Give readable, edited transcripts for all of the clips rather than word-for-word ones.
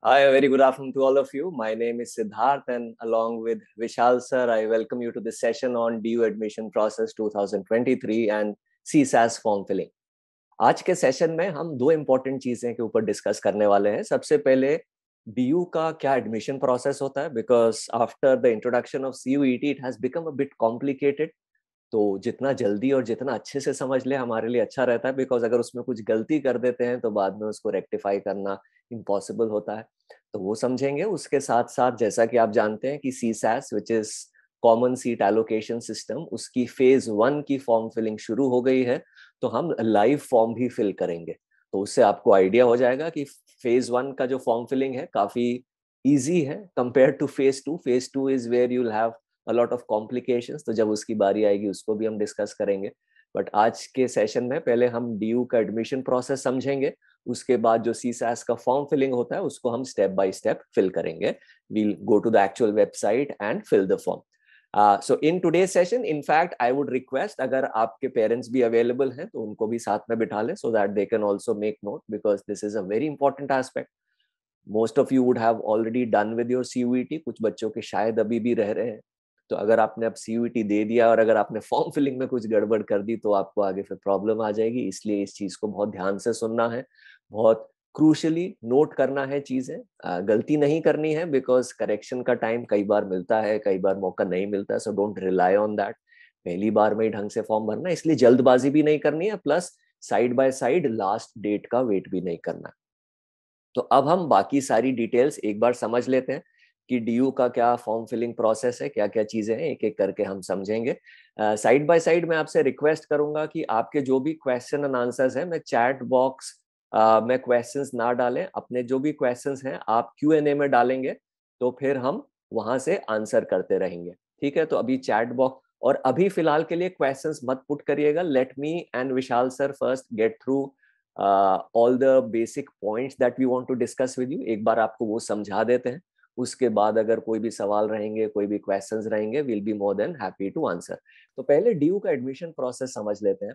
Hi, a very good afternoon to all of you. My name is Siddharth, and along with Vishal sir, I welcome you to this session on DU admission process 2023 and CSAS form filling. आज के session में हम दो important चीजें के ऊपर discuss करने वाले हैं. सबसे पहले DU का क्या एडमिशन प्रोसेस होता है, because after the introduction of CUET it has become a bit complicated. तो जितना जल्दी और जितना अच्छे से समझ ले हमारे लिए अच्छा रहता है, बिकॉज अगर उसमें कुछ गलती कर देते हैं तो बाद में उसको रेक्टिफाई करना इम्पॉसिबल होता है. तो वो समझेंगे. उसके साथ साथ जैसा कि आप जानते हैं कि CSAS which is common seat allocation system, उसकी फेज 1 की फॉर्म फिलिंग शुरू हो गई है. तो हम लाइव फॉर्म भी फिल करेंगे. तो उससे आपको आइडिया हो जाएगा कि फेज 1 का जो फॉर्म फिलिंग है काफी ईजी है compare to phase 2. Phase 2 is where you'll have a lot of complications. तो जब उसकी बारी आएगी उसको भी हम डिस्कस करेंगे. बट आज के सेशन में पहले हम DU का एडमिशन प्रोसेस समझेंगे. उसके बाद जो CSAS का फॉर्म फिलिंग होता है उसको हम स्टेप बाय स्टेप फिल करेंगे. We'll go to the actual website and fill the form. So in today's session, in fact, I would request अगर आपके पेरेंट्स भी अवेलेबल हैं तो उनको भी साथ में बिठा लें, so that they can also make note, because this is a very important aspect. Most of you would have already done with your CUET. कुछ बच्चों के शायद अभी भी रह रहे हैं. तो अगर आपने अब CUET दे दिया और अगर आपने फॉर्म फिलिंग में कुछ गड़बड़ कर दी तो आपको आगे फिर प्रॉब्लम आ जाएगी. इसलिए इस चीज को बहुत ध्यान से सुनना है, बहुत क्रूशली नोट करना है चीजें. गलती नहीं करनी है, बिकॉज करेक्शन का टाइम कई बार मिलता है, कई बार मौका नहीं मिलता है. So don't rely on that. पहली बार में ही ढंग से फॉर्म भरना है, इसलिए जल्दबाजी भी नहीं करनी है, plus side by side last date का वेट भी नहीं करना. तो अब हम बाकी सारी डिटेल्स एक बार समझ लेते हैं कि DU का क्या फॉर्म फिलिंग प्रोसेस है, क्या क्या चीजें हैं, एक एक करके हम समझेंगे. साइड बाय साइड मैं आपसे रिक्वेस्ट करूंगा कि आपके जो भी क्वेश्चन एंड आंसर्स हैं, मैं चैट बॉक्स में क्वेश्चंस ना डालें. अपने जो भी क्वेश्चंस हैं आप Q&A में डालेंगे, तो फिर हम वहां से आंसर करते रहेंगे. ठीक है, तो अभी चैट बॉक्स और अभी फिलहाल के लिए क्वेश्चंस मत पुट करिएगा. Let me and Vishal sir first get through all the basic points that we want to discuss with you. एक बार आपको वो समझा देते हैं. उसके बाद अगर कोई भी सवाल रहेंगे, कोई भी क्वेश्चंस रहेंगे, will be more than happy to answer. तो पहले DU का एडमिशन प्रोसेस समझ लेते हैं.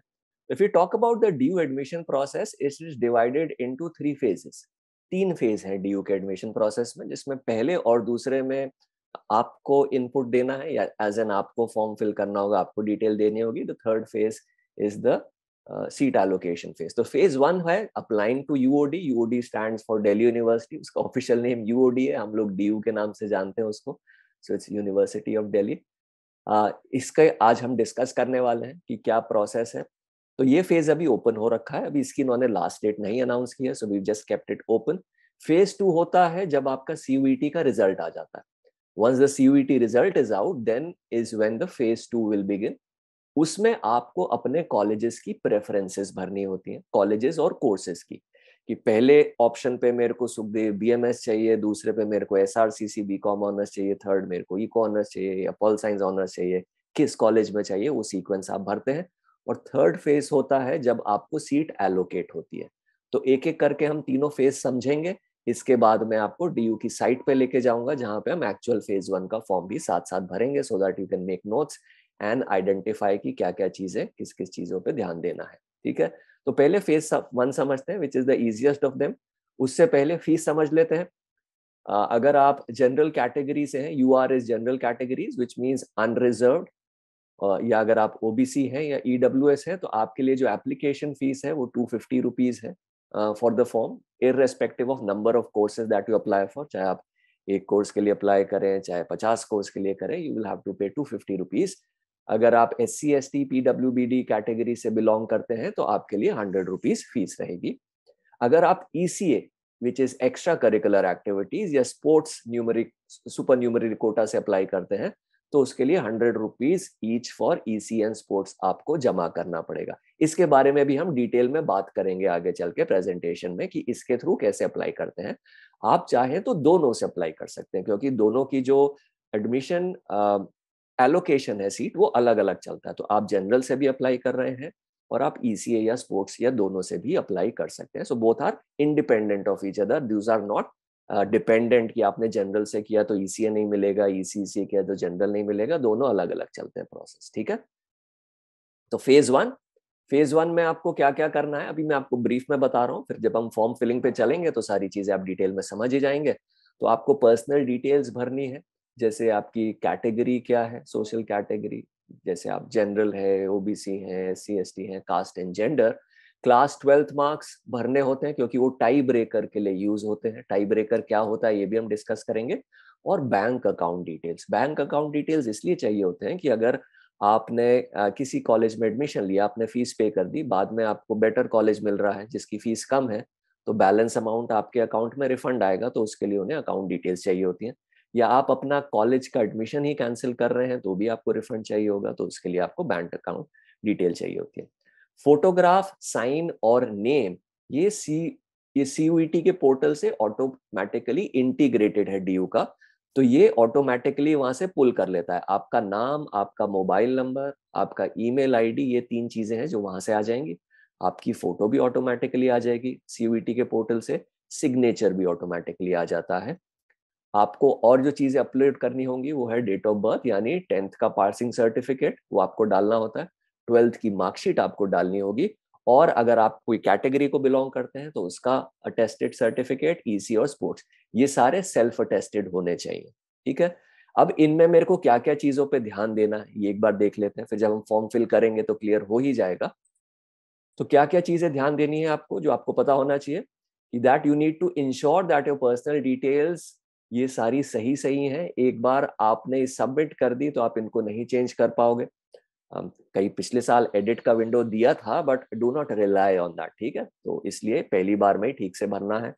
If you talk about the DU admission process, it is divided into 3 phases. 3 phase हैं DU के एडमिशन प्रोसेस में, जिसमें पहले और दूसरे में आपको इनपुट देना है, या एज एन आपको फॉर्म फिल करना होगा, आपको डिटेल देनी होगी. The third phase is the seat allocation phase. तो फेज 1 है applying to UOD. UOD stands for Delhi university. उसका ऑफिशियल नेम UOD है, हम लोग DU के नाम से जानते हैं उसको. So it's university of Delhi. इसके आज हम डिस्कस करने वाले हैं कि क्या प्रोसेस है. तो ये फेज अभी ओपन हो रखा है, अभी इसकी इन्होंने लास्ट डेट नहीं अनाउंस की है, so we just kept it open. Phase 2 होता है जब आपका CUET का रिजल्ट आ जाता है. Once the CUET result is out, then is when the phase 2 will begin. उसमें आपको अपने कॉलेजेस की प्रेफरेंसेस भरनी होती हैं, कॉलेजेस और कोर्सेज की. कि पहले ऑप्शन पे मेरे को सुखदेव BMS चाहिए, दूसरे पे मेरे को SRCC BCom ऑनर्स चाहिए, थर्ड मेरे को इको ऑनर्स चाहिए या पॉल साइंस ऑनर्स चाहिए, किस कॉलेज में चाहिए, वो सीक्वेंस आप भरते हैं. और थर्ड फेज होता है जब आपको सीट एलोकेट होती है. तो एक एक करके हम तीनों फेज समझेंगे. इसके बाद मैं आपको DU की साइट पे लेके जाऊंगा, जहां पे हम एक्चुअल फेज 1 का फॉर्म भी साथ साथ भरेंगे, so that you can make notes and identify की क्या क्या चीजें किस किस चीजों पे ध्यान देना है. ठीक है, तो पहले फेज 1 समझते हैं, विच is the easiest of them. उससे पहले फीस समझ लेते हैं. अगर आप जनरल कैटेगरी से हैं, UR is general categories, which means unreserved. या अगर आप OBC हैं या EWS है, तो आपके लिए जो एप्लीकेशन फीस है वो 250 रुपीज है for the form, irrespective of number of courses that you apply for. चाहे आप एक कोर्स के लिए अप्लाई करें, चाहे 50 कोर्स के लिए करें, यू विल हैव टू पे 250 रुपीज. अगर आप SC ST PWBD कैटेगरी से बिलोंग करते हैं तो आपके लिए 100 रुपीज फीस रहेगी. अगर आप ECA which is extra curricular activities या sports numeric super numeric quota से अप्लाई करते हैं, तो उसके लिए 100 rupees each for EC and sports आपको जमा करना पड़ेगा. इसके बारे में भी हम डिटेल में बात करेंगे आगे चल के प्रेजेंटेशन में कि इसके थ्रू कैसे अप्लाई करते हैं. आप चाहें तो दोनों से अप्लाई कर सकते हैं, क्योंकि दोनों की जो एडमिशन एलोकेशन है सीट वो अलग अलग चलता है. तो आप जनरल से भी अप्लाई कर रहे हैं और आप ECA या स्पोर्ट्स या दोनों से भी अप्लाई कर सकते हैं. So both are independent of each other. These are not dependent कि आपने जनरल से किया तो ECA नहीं मिलेगा, EC से किया तो जनरल नहीं मिलेगा. दोनों अलग अलग चलते हैं प्रोसेस. ठीक है, तो फेज 1. फेज 1 में आपको क्या क्या करना है अभी मैं आपको ब्रीफ में बता रहा हूँ, फिर जब हम फॉर्म फिलिंग पे चलेंगे तो सारी चीजें आप डिटेल में समझ ही जाएंगे। तो आपको पर्सनल डिटेल्स भरनी है, जैसे आपकी कैटेगरी क्या है, सोशल कैटेगरी, जैसे आप जनरल है, ओबीसी है, SC ST है, caste and gender. Class 12th marks भरने होते हैं क्योंकि वो टाई ब्रेकर के लिए यूज होते हैं। टाई ब्रेकर क्या होता है ये भी हम डिस्कस करेंगे। और bank account details, bank account details इसलिए चाहिए होते हैं कि अगर आपने किसी कॉलेज में एडमिशन लिया, आपने फीस पे कर दी, बाद में आपको बेटर कॉलेज मिल रहा है जिसकी फीस कम है, तो बैलेंस अमाउंट आपके अकाउंट में रिफंड आएगा, तो उसके लिए उन्हें अकाउंट डिटेल्स चाहिए होती हैं। या आप अपना कॉलेज का एडमिशन ही कैंसिल कर रहे हैं तो भी आपको रिफंड चाहिए होगा, तो उसके लिए आपको बैंक अकाउंट डिटेल चाहिए होती है। फोटोग्राफ, साइन और नेम, ये CUET के पोर्टल से ऑटोमेटिकली इंटीग्रेटेड है DU का, तो ये ऑटोमेटिकली वहां से पुल कर लेता है। आपका नाम, आपका मोबाइल नंबर, आपका ईमेल आईडी, ये 3 चीजें हैं जो वहां से आ जाएंगी। आपकी फोटो भी ऑटोमेटिकली आ जाएगी CUET के पोर्टल से, सिग्नेचर भी ऑटोमेटिकली आ जाता है। आपको और जो चीजें अपलोड करनी होंगी वो है डेट ऑफ बर्थ, यानी 10th का पासिंग सर्टिफिकेट वो आपको डालना होता है, 12th की मार्कशीट आपको डालनी होगी, और अगर आप कोई कैटेगरी को बिलोंग करते हैं तो उसका अटेस्टेड सर्टिफिकेट, EC और स्पोर्ट्स, ये सारे सेल्फ अटेस्टेड होने चाहिए। ठीक है, अब इनमें मेरे को क्या क्या चीजों पे ध्यान देना है ये एक बार देख लेते हैं, फिर जब हम फॉर्म फिल करेंगे तो क्लियर हो ही जाएगा। तो क्या क्या चीजें ध्यान देनी है आपको, जो आपको पता होना चाहिए कि that you need to ensure that your personal details ये सारी सही सही हैं। एक बार आपने सबमिट कर दी तो आप इनको नहीं चेंज कर पाओगे। कई पिछले साल एडिट का विंडो दिया था, but do not rely on that. ठीक है, तो इसलिए पहली बार में ही ठीक से भरना है।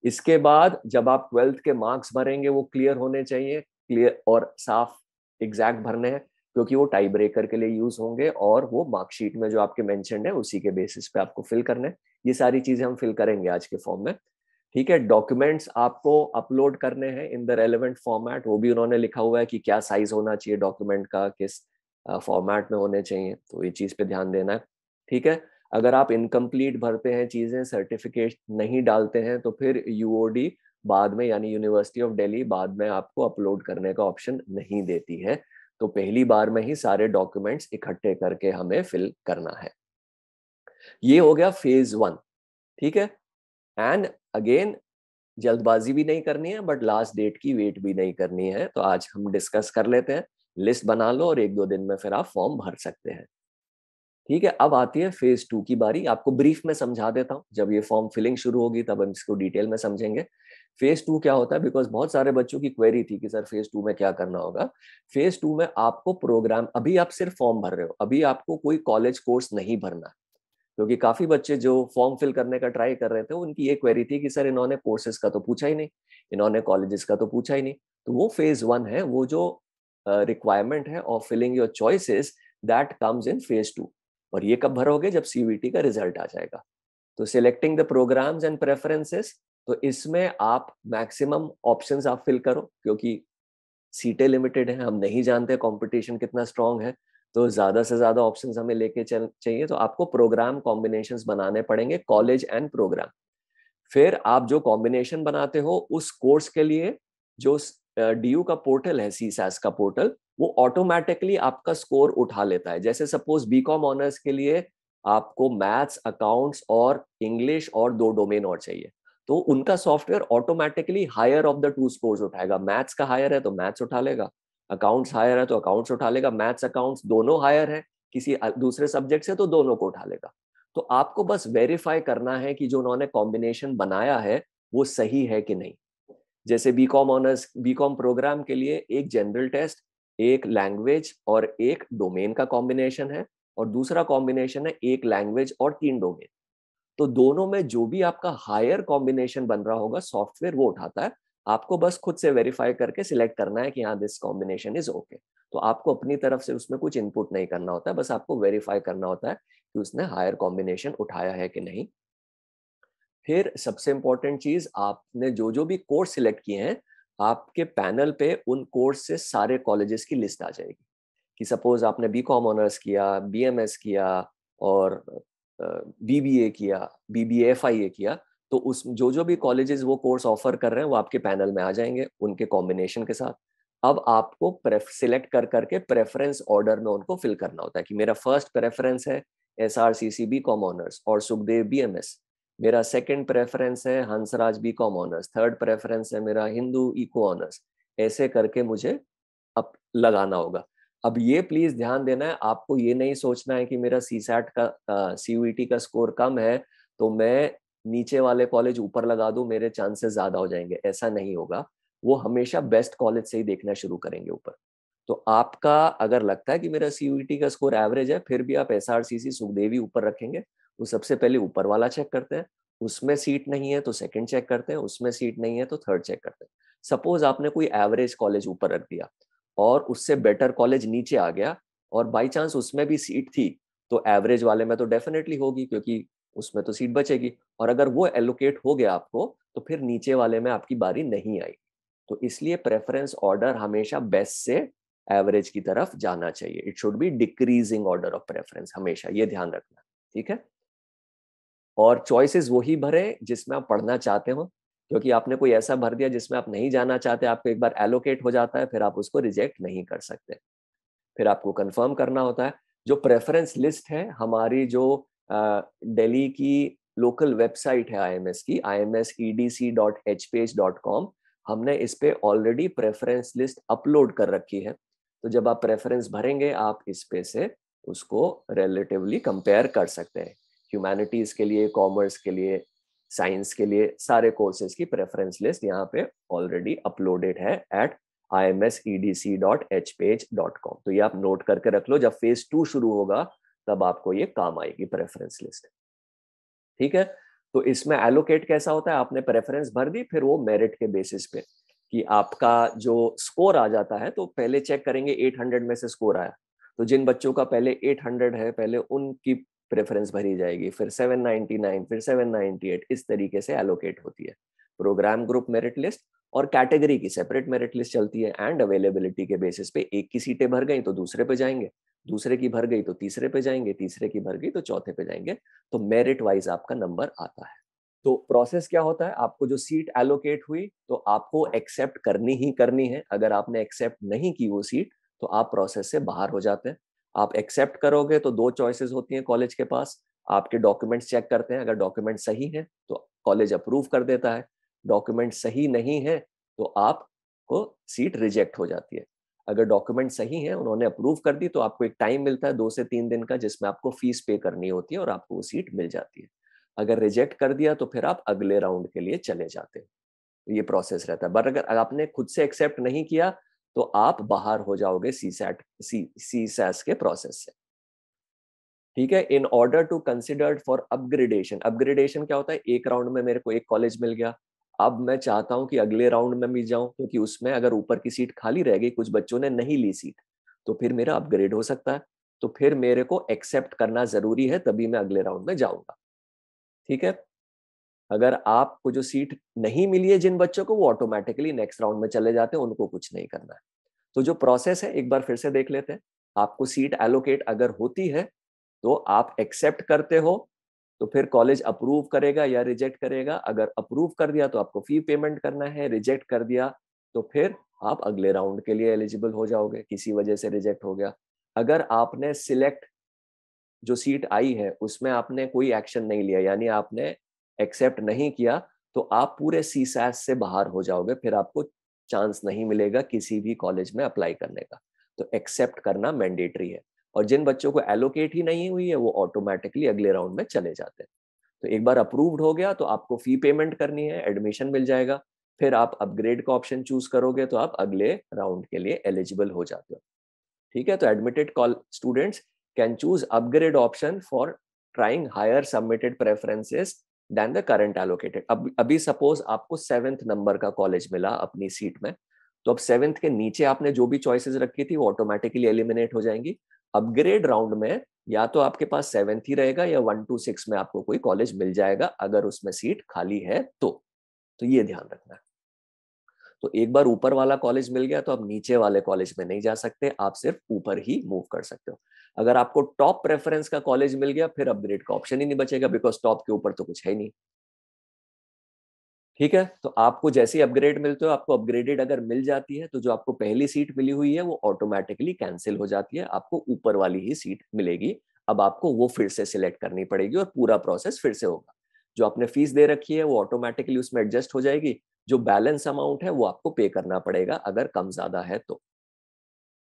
इसके बाद जब आप 12th के मार्क्स भरेंगे वो क्लियर होने चाहिए, क्लियर और साफ एग्जैक्ट भरने हैं, क्योंकि वो टाई ब्रेकर के लिए यूज होंगे और वो मार्कशीट में जो आपके मेंशन्ड है उसी के बेसिस पे आपको फिल करने हैं। ये सारी चीजें हम फिल करेंगे आज के फॉर्म में। ठीक है, डॉक्यूमेंट्स आपको अपलोड करने हैं इन द रेलेवेंट फॉर्मेट, वो भी उन्होंने लिखा हुआ है कि क्या साइज होना चाहिए डॉक्यूमेंट का, किस फॉर्मेट में होने चाहिए, तो ये चीज पे ध्यान देना है। ठीक है, अगर आप इनकम्प्लीट भरते हैं चीजें, सर्टिफिकेट नहीं डालते हैं, तो फिर UOD बाद में यानी यूनिवर्सिटी ऑफ दिल्ली बाद में आपको अपलोड करने का ऑप्शन नहीं देती है। तो पहली बार में ही सारे डॉक्यूमेंट्स इकट्ठे करके हमें फिल करना है। ये हो गया फेज 1। ठीक है, एंड अगेन जल्दबाजी भी नहीं करनी है, बट लास्ट डेट की वेट भी नहीं करनी है, तो आज हम डिस्कस कर लेते हैं। लिस्ट बना लो और 1-2 दिन में फिर आप फॉर्म भर सकते हैं। ठीक है, अब आती है फेज 2 की बारी। आपको ब्रीफ में समझा देता हूँ, जब ये फॉर्म फिलिंग शुरू होगी तब हम इसको डिटेल में समझेंगे। फेज 2 क्या होता है, बिकॉज बहुत सारे बच्चों की क्वेरी थी कि सर फेज 2 में क्या करना होगा। फेज 2 में आपको प्रोग्राम, अभी आप सिर्फ फॉर्म भर रहे हो, अभी आपको कोई कॉलेज कोर्स नहीं भरना है, क्योंकि काफी बच्चे जो फॉर्म फिल करने का ट्राई कर रहे थे उनकी ये क्वेरी थी कि सर इन्होंने कोर्सेज का तो पूछा ही नहीं, इन्होंने कॉलेजेस का तो पूछा ही नहीं। तो वो फेज 1 है, वो जो रिक्वायरमेंट है of filling your choices, that comes in phase 2। और ये कब भरोगे, जब CUET का रिजल्ट आ जाएगा। तो selecting the programmes and preferences, तो इसमें आप मैक्सिमम ऑप्शंस आप फिल करो, क्योंकि सीटें लिमिटेड है, हम नहीं जानते कंपटीशन कितना स्ट्रांग है, तो ज्यादा से ज्यादा ऑप्शंस हमें लेके चल चाहिए। तो आपको प्रोग्राम कॉम्बिनेशंस बनाने पड़ेंगे, कॉलेज एंड प्रोग्राम। फिर आप जो कॉम्बिनेशन बनाते हो उस कोर्स के लिए जो DU का पोर्टल है, CSAS का पोर्टल, वो ऑटोमेटिकली आपका स्कोर उठा लेता है। जैसे सपोज BCom ऑनर्स के लिए आपको मैथ्स, अकाउंट्स और इंग्लिश और 2 डोमेन और चाहिए, तो उनका software automatically higher of the 2 scores उठाएगा। मैथ्स का हायर है तो मैथ्स उठा लेगा, अकाउंट्स हायर है तो अकाउंट्स उठा लेगा, मैथ्स अकाउंट्स दोनों हायर है किसी दूसरे सब्जेक्ट से तो दोनों को उठा लेगा। तो आपको बस वेरीफाई करना है कि जो उन्होंने कॉम्बिनेशन बनाया है वो सही है कि नहीं। जैसे BCom ऑनर्स, BCom प्रोग्राम के लिए एक जनरल टेस्ट, एक लैंग्वेज और एक डोमेन का कॉम्बिनेशन है, और दूसरा कॉम्बिनेशन है एक लैंग्वेज और 3 डोमेन। तो दोनों में जो भी आपका हायर कॉम्बिनेशन बन रहा होगा सॉफ्टवेयर वो उठाता है। आपको बस खुद से वेरीफाई करके सिलेक्ट करना है कि हाँ दिस कॉम्बिनेशन इज ओके। तो आपको अपनी तरफ से उसमें कुछ इनपुट नहीं करना होता है, बस आपको वेरीफाई करना होता है कि उसने हायर कॉम्बिनेशन उठाया है कि नहीं। फिर सबसे इंपॉर्टेंट चीज, आपने जो जो भी कोर्स सिलेक्ट किए हैं, आपके पैनल पे उन कोर्स से सारे कॉलेजेस की लिस्ट आ जाएगी। कि सपोज आपने BCom ऑनर्स किया, BMS किया और BBA किया, BBA FIA किया, तो उस जो जो भी कॉलेजेस वो कोर्स ऑफर कर रहे हैं वो आपके पैनल में आ जाएंगे उनके कॉम्बिनेशन के साथ। अब आपको सिलेक्ट कर करके प्रेफरेंस ऑर्डर में उनको फिल करना होता है कि मेरा फर्स्ट प्रेफरेंस है SRCC BCom ऑनर्स और सुखदेव BMS। मेरा सेकंड प्रेफरेंस है Hansraj BCom honours, third preference है मेरा हिंदू इको ऑनर्स। ऐसे करके मुझे अब लगाना होगा। अब ये प्लीज ध्यान देना है, आपको ये नहीं सोचना है कि मेरा CSAT का CUET का स्कोर कम है तो मैं नीचे वाले कॉलेज ऊपर लगा दूं, मेरे चांसेस ज्यादा हो जाएंगे। ऐसा नहीं होगा। वो हमेशा बेस्ट कॉलेज से ही देखना शुरू करेंगे ऊपर। तो आपका अगर लगता है कि मेरा CUET का स्कोर एवरेज है, फिर भी आप SRCC सुखदेवी ऊपर रखेंगे। वो सबसे पहले ऊपर वाला चेक करते हैं, उसमें सीट नहीं है तो सेकंड चेक करते हैं, उसमें सीट नहीं है तो थर्ड चेक करते हैं। सपोज आपने कोई एवरेज कॉलेज ऊपर रख दिया और उससे बेटर कॉलेज नीचे आ गया और बाई चांस उसमें भी सीट थी, तो एवरेज वाले में तो डेफिनेटली होगी क्योंकि उसमें तो सीट बचेगी। और अगर वो एलोकेट हो गया आपको तो फिर नीचे वाले में आपकी बारी नहीं आई। तो इसलिए प्रेफरेंस ऑर्डर हमेशा बेस्ट से एवरेज की तरफ जाना चाहिए। It should be decreasing order of preference, हमेशा ये ध्यान रखना। ठीक है। और चॉइसेस वही भरे जिसमें आप पढ़ना चाहते हो, क्योंकि आपने कोई ऐसा भर दिया जिसमें आप नहीं जाना चाहते, आपको एक बार एलोकेट हो जाता है, फिर आप उसको रिजेक्ट नहीं कर सकते। फिर आपको कंफर्म करना होता है। जो प्रेफरेंस लिस्ट है हमारी, जो दिल्ली की लोकल वेबसाइट है IMS की, imsedc.hpage.com, हमने इस पे ऑलरेडी प्रेफरेंस लिस्ट अपलोड कर रखी है। तो जब आप प्रेफरेंस भरेंगे आप इस पे से उसको रिलेटिवली कंपेयर कर सकते हैं। ह्यूमैनिटीज के लिए, कॉमर्स के लिए, साइंस के लिए, सारे कोर्सेज की प्रेफरेंस लिस्ट यहाँ पे ऑलरेडी अपलोडेड है एट imsedc.hpage.com। तो ये आप नोट करके रख लो, जब फेज 2 शुरू होगा तब आपको ये काम आएगी प्रेफरेंस लिस्ट। ठीक है। तो इसमें एलोकेट कैसा होता है, आपने प्रेफरेंस भर दी, फिर वो मेरिट के बेसिस पे कि आपका जो स्कोर आ जाता है, तो पहले चेक करेंगे 800 में से स्कोर आया, तो जिन बच्चों का पहले 800 है पहले उनकी प्रेफरेंस भरी जाएगी, फिर 799, फिर 798, इस तरीके से एलोकेट होती है। प्रोग्राम ग्रुप मेरिट लिस्ट और कैटेगरी की सेपरेट मेरिट लिस्ट चलती है। एंड अवेलेबिलिटी के बेसिस पे एक की सीटें भर गई तो दूसरे पे जाएंगे, दूसरे की भर गई तो तीसरे पे जाएंगे, तीसरे की भर गई तो चौथे पे जाएंगे। तो मेरिट वाइज आपका नंबर आता है। तो प्रोसेस क्या होता है, आपको जो सीट एलोकेट हुई तो आपको एक्सेप्ट करनी ही करनी है। अगर आपने एक्सेप्ट नहीं की वो सीट तो आप प्रोसेस से बाहर हो जाते हैं। आप एक्सेप्ट करोगे तो दो चॉइसेस होती हैं कॉलेज के पास। आपके डॉक्यूमेंट्स चेक करते हैं, अगर डॉक्यूमेंट सही है तो कॉलेज अप्रूव कर देता है। डॉक्यूमेंट सही नहीं है तो आपको सीट रिजेक्ट हो जाती है। अगर डॉक्यूमेंट सही है, उन्होंने अप्रूव कर दी, तो आपको एक टाइम मिलता है 2 से 3 दिन का, जिसमें आपको फीस पे करनी होती है और आपको वो सीट मिल जाती है। अगर रिजेक्ट कर दिया तो फिर आप अगले राउंड के लिए चले जाते हैं। तो ये प्रोसेस रहता है। बट अगर आपने खुद से एक्सेप्ट नहीं किया तो आप बाहर हो जाओगे CSAS के प्रोसेस से। ठीक है। In order to considered for upgradation, upgradation क्या होता है, एक राउंड में मेरे को एक कॉलेज मिल गया, अब मैं चाहता हूं कि अगले राउंड में भी जाऊं, क्योंकि उसमें अगर ऊपर की सीट खाली रह गई, कुछ बच्चों ने नहीं ली सीट, तो फिर मेरा अपग्रेड हो सकता है। तो फिर मेरे को एक्सेप्ट करना जरूरी है, तभी मैं अगले राउंड में जाऊंगा। ठीक है। अगर आपको जो सीट नहीं मिली है जिन बच्चों को, वो ऑटोमेटिकली नेक्स्ट राउंड में चले जाते हैं, उनको कुछ नहीं करना है। तो जो प्रोसेस है एक बार फिर से देख लेते हैं। आपको सीट एलोकेट अगर होती है तो आप एक्सेप्ट करते हो, तो फिर कॉलेज अप्रूव करेगा या रिजेक्ट करेगा। अगर अप्रूव कर दिया तो आपको फी पेमेंट करना है, रिजेक्ट कर दिया तो फिर आप अगले राउंड के लिए एलिजिबल हो जाओगे, किसी वजह से रिजेक्ट हो गया। अगर आपने सिलेक्ट जो सीट आई है उसमें आपने कोई एक्शन नहीं लिया, यानी आपने एक्सेप्ट नहीं किया, तो आप पूरे CSAS से बाहर हो जाओगे, फिर आपको चांस नहीं मिलेगा किसी भी कॉलेज में अप्लाई करने का। तो एक्सेप्ट करना मैंडेटरी है। और जिन बच्चों को एलोकेट ही नहीं हुई है वो ऑटोमेटिकली अगले राउंड में चले जाते हैं। तो एक बार अप्रूव्ड हो गया तो आपको फी पेमेंट करनी है, एडमिशन मिल जाएगा। फिर आप अपग्रेड का ऑप्शन चूज करोगे तो आप अगले राउंड के लिए एलिजिबल हो जाते हो। ठीक है। तो admitted students can choose upgrade option for trying higher submitted preferences then the current allocated. अब अभी सपोज आपको 7th नंबर का कॉलेज मिला अपनी सीट में, तो अब 7th के नीचे आपने जो भी चॉइसेस रखी थी वो ऑटोमेटिकली एलिमिनेट हो जाएंगी। अपग्रेड राउंड में या तो आपके पास 7th ही रहेगा या 1 to 6 में आपको कोई कॉलेज मिल जाएगा, अगर उसमें सीट खाली है तो ये ध्यान रखना है। तो एक बार ऊपर वाला कॉलेज मिल गया तो अब नीचे वाले कॉलेज में नहीं जा सकते, आप सिर्फ ऊपर ही मूव कर सकते हो। अगर आपको टॉप प्रेफरेंस का कॉलेज मिल गया फिर अपग्रेड का ऑप्शन ही नहीं बचेगा, बिकॉज टॉप के ऊपर तो कुछ है नहीं। ठीक है। तो आपको जैसे ही अपग्रेड मिलते हो, आपको अपग्रेडेड अगर मिल जाती है तो जो आपको पहली सीट मिली हुई है वो ऑटोमेटिकली कैंसिल हो जाती है, आपको ऊपर वाली ही सीट मिलेगी अब आपको वो फिर से सिलेक्ट करनी पड़ेगी और पूरा प्रोसेस फिर से होगा। जो आपने फीस दे रखी है वो ऑटोमेटिकली उसमें एडजस्ट हो जाएगी, जो बैलेंस अमाउंट है वो आपको पे करना पड़ेगा अगर कम ज्यादा है तो।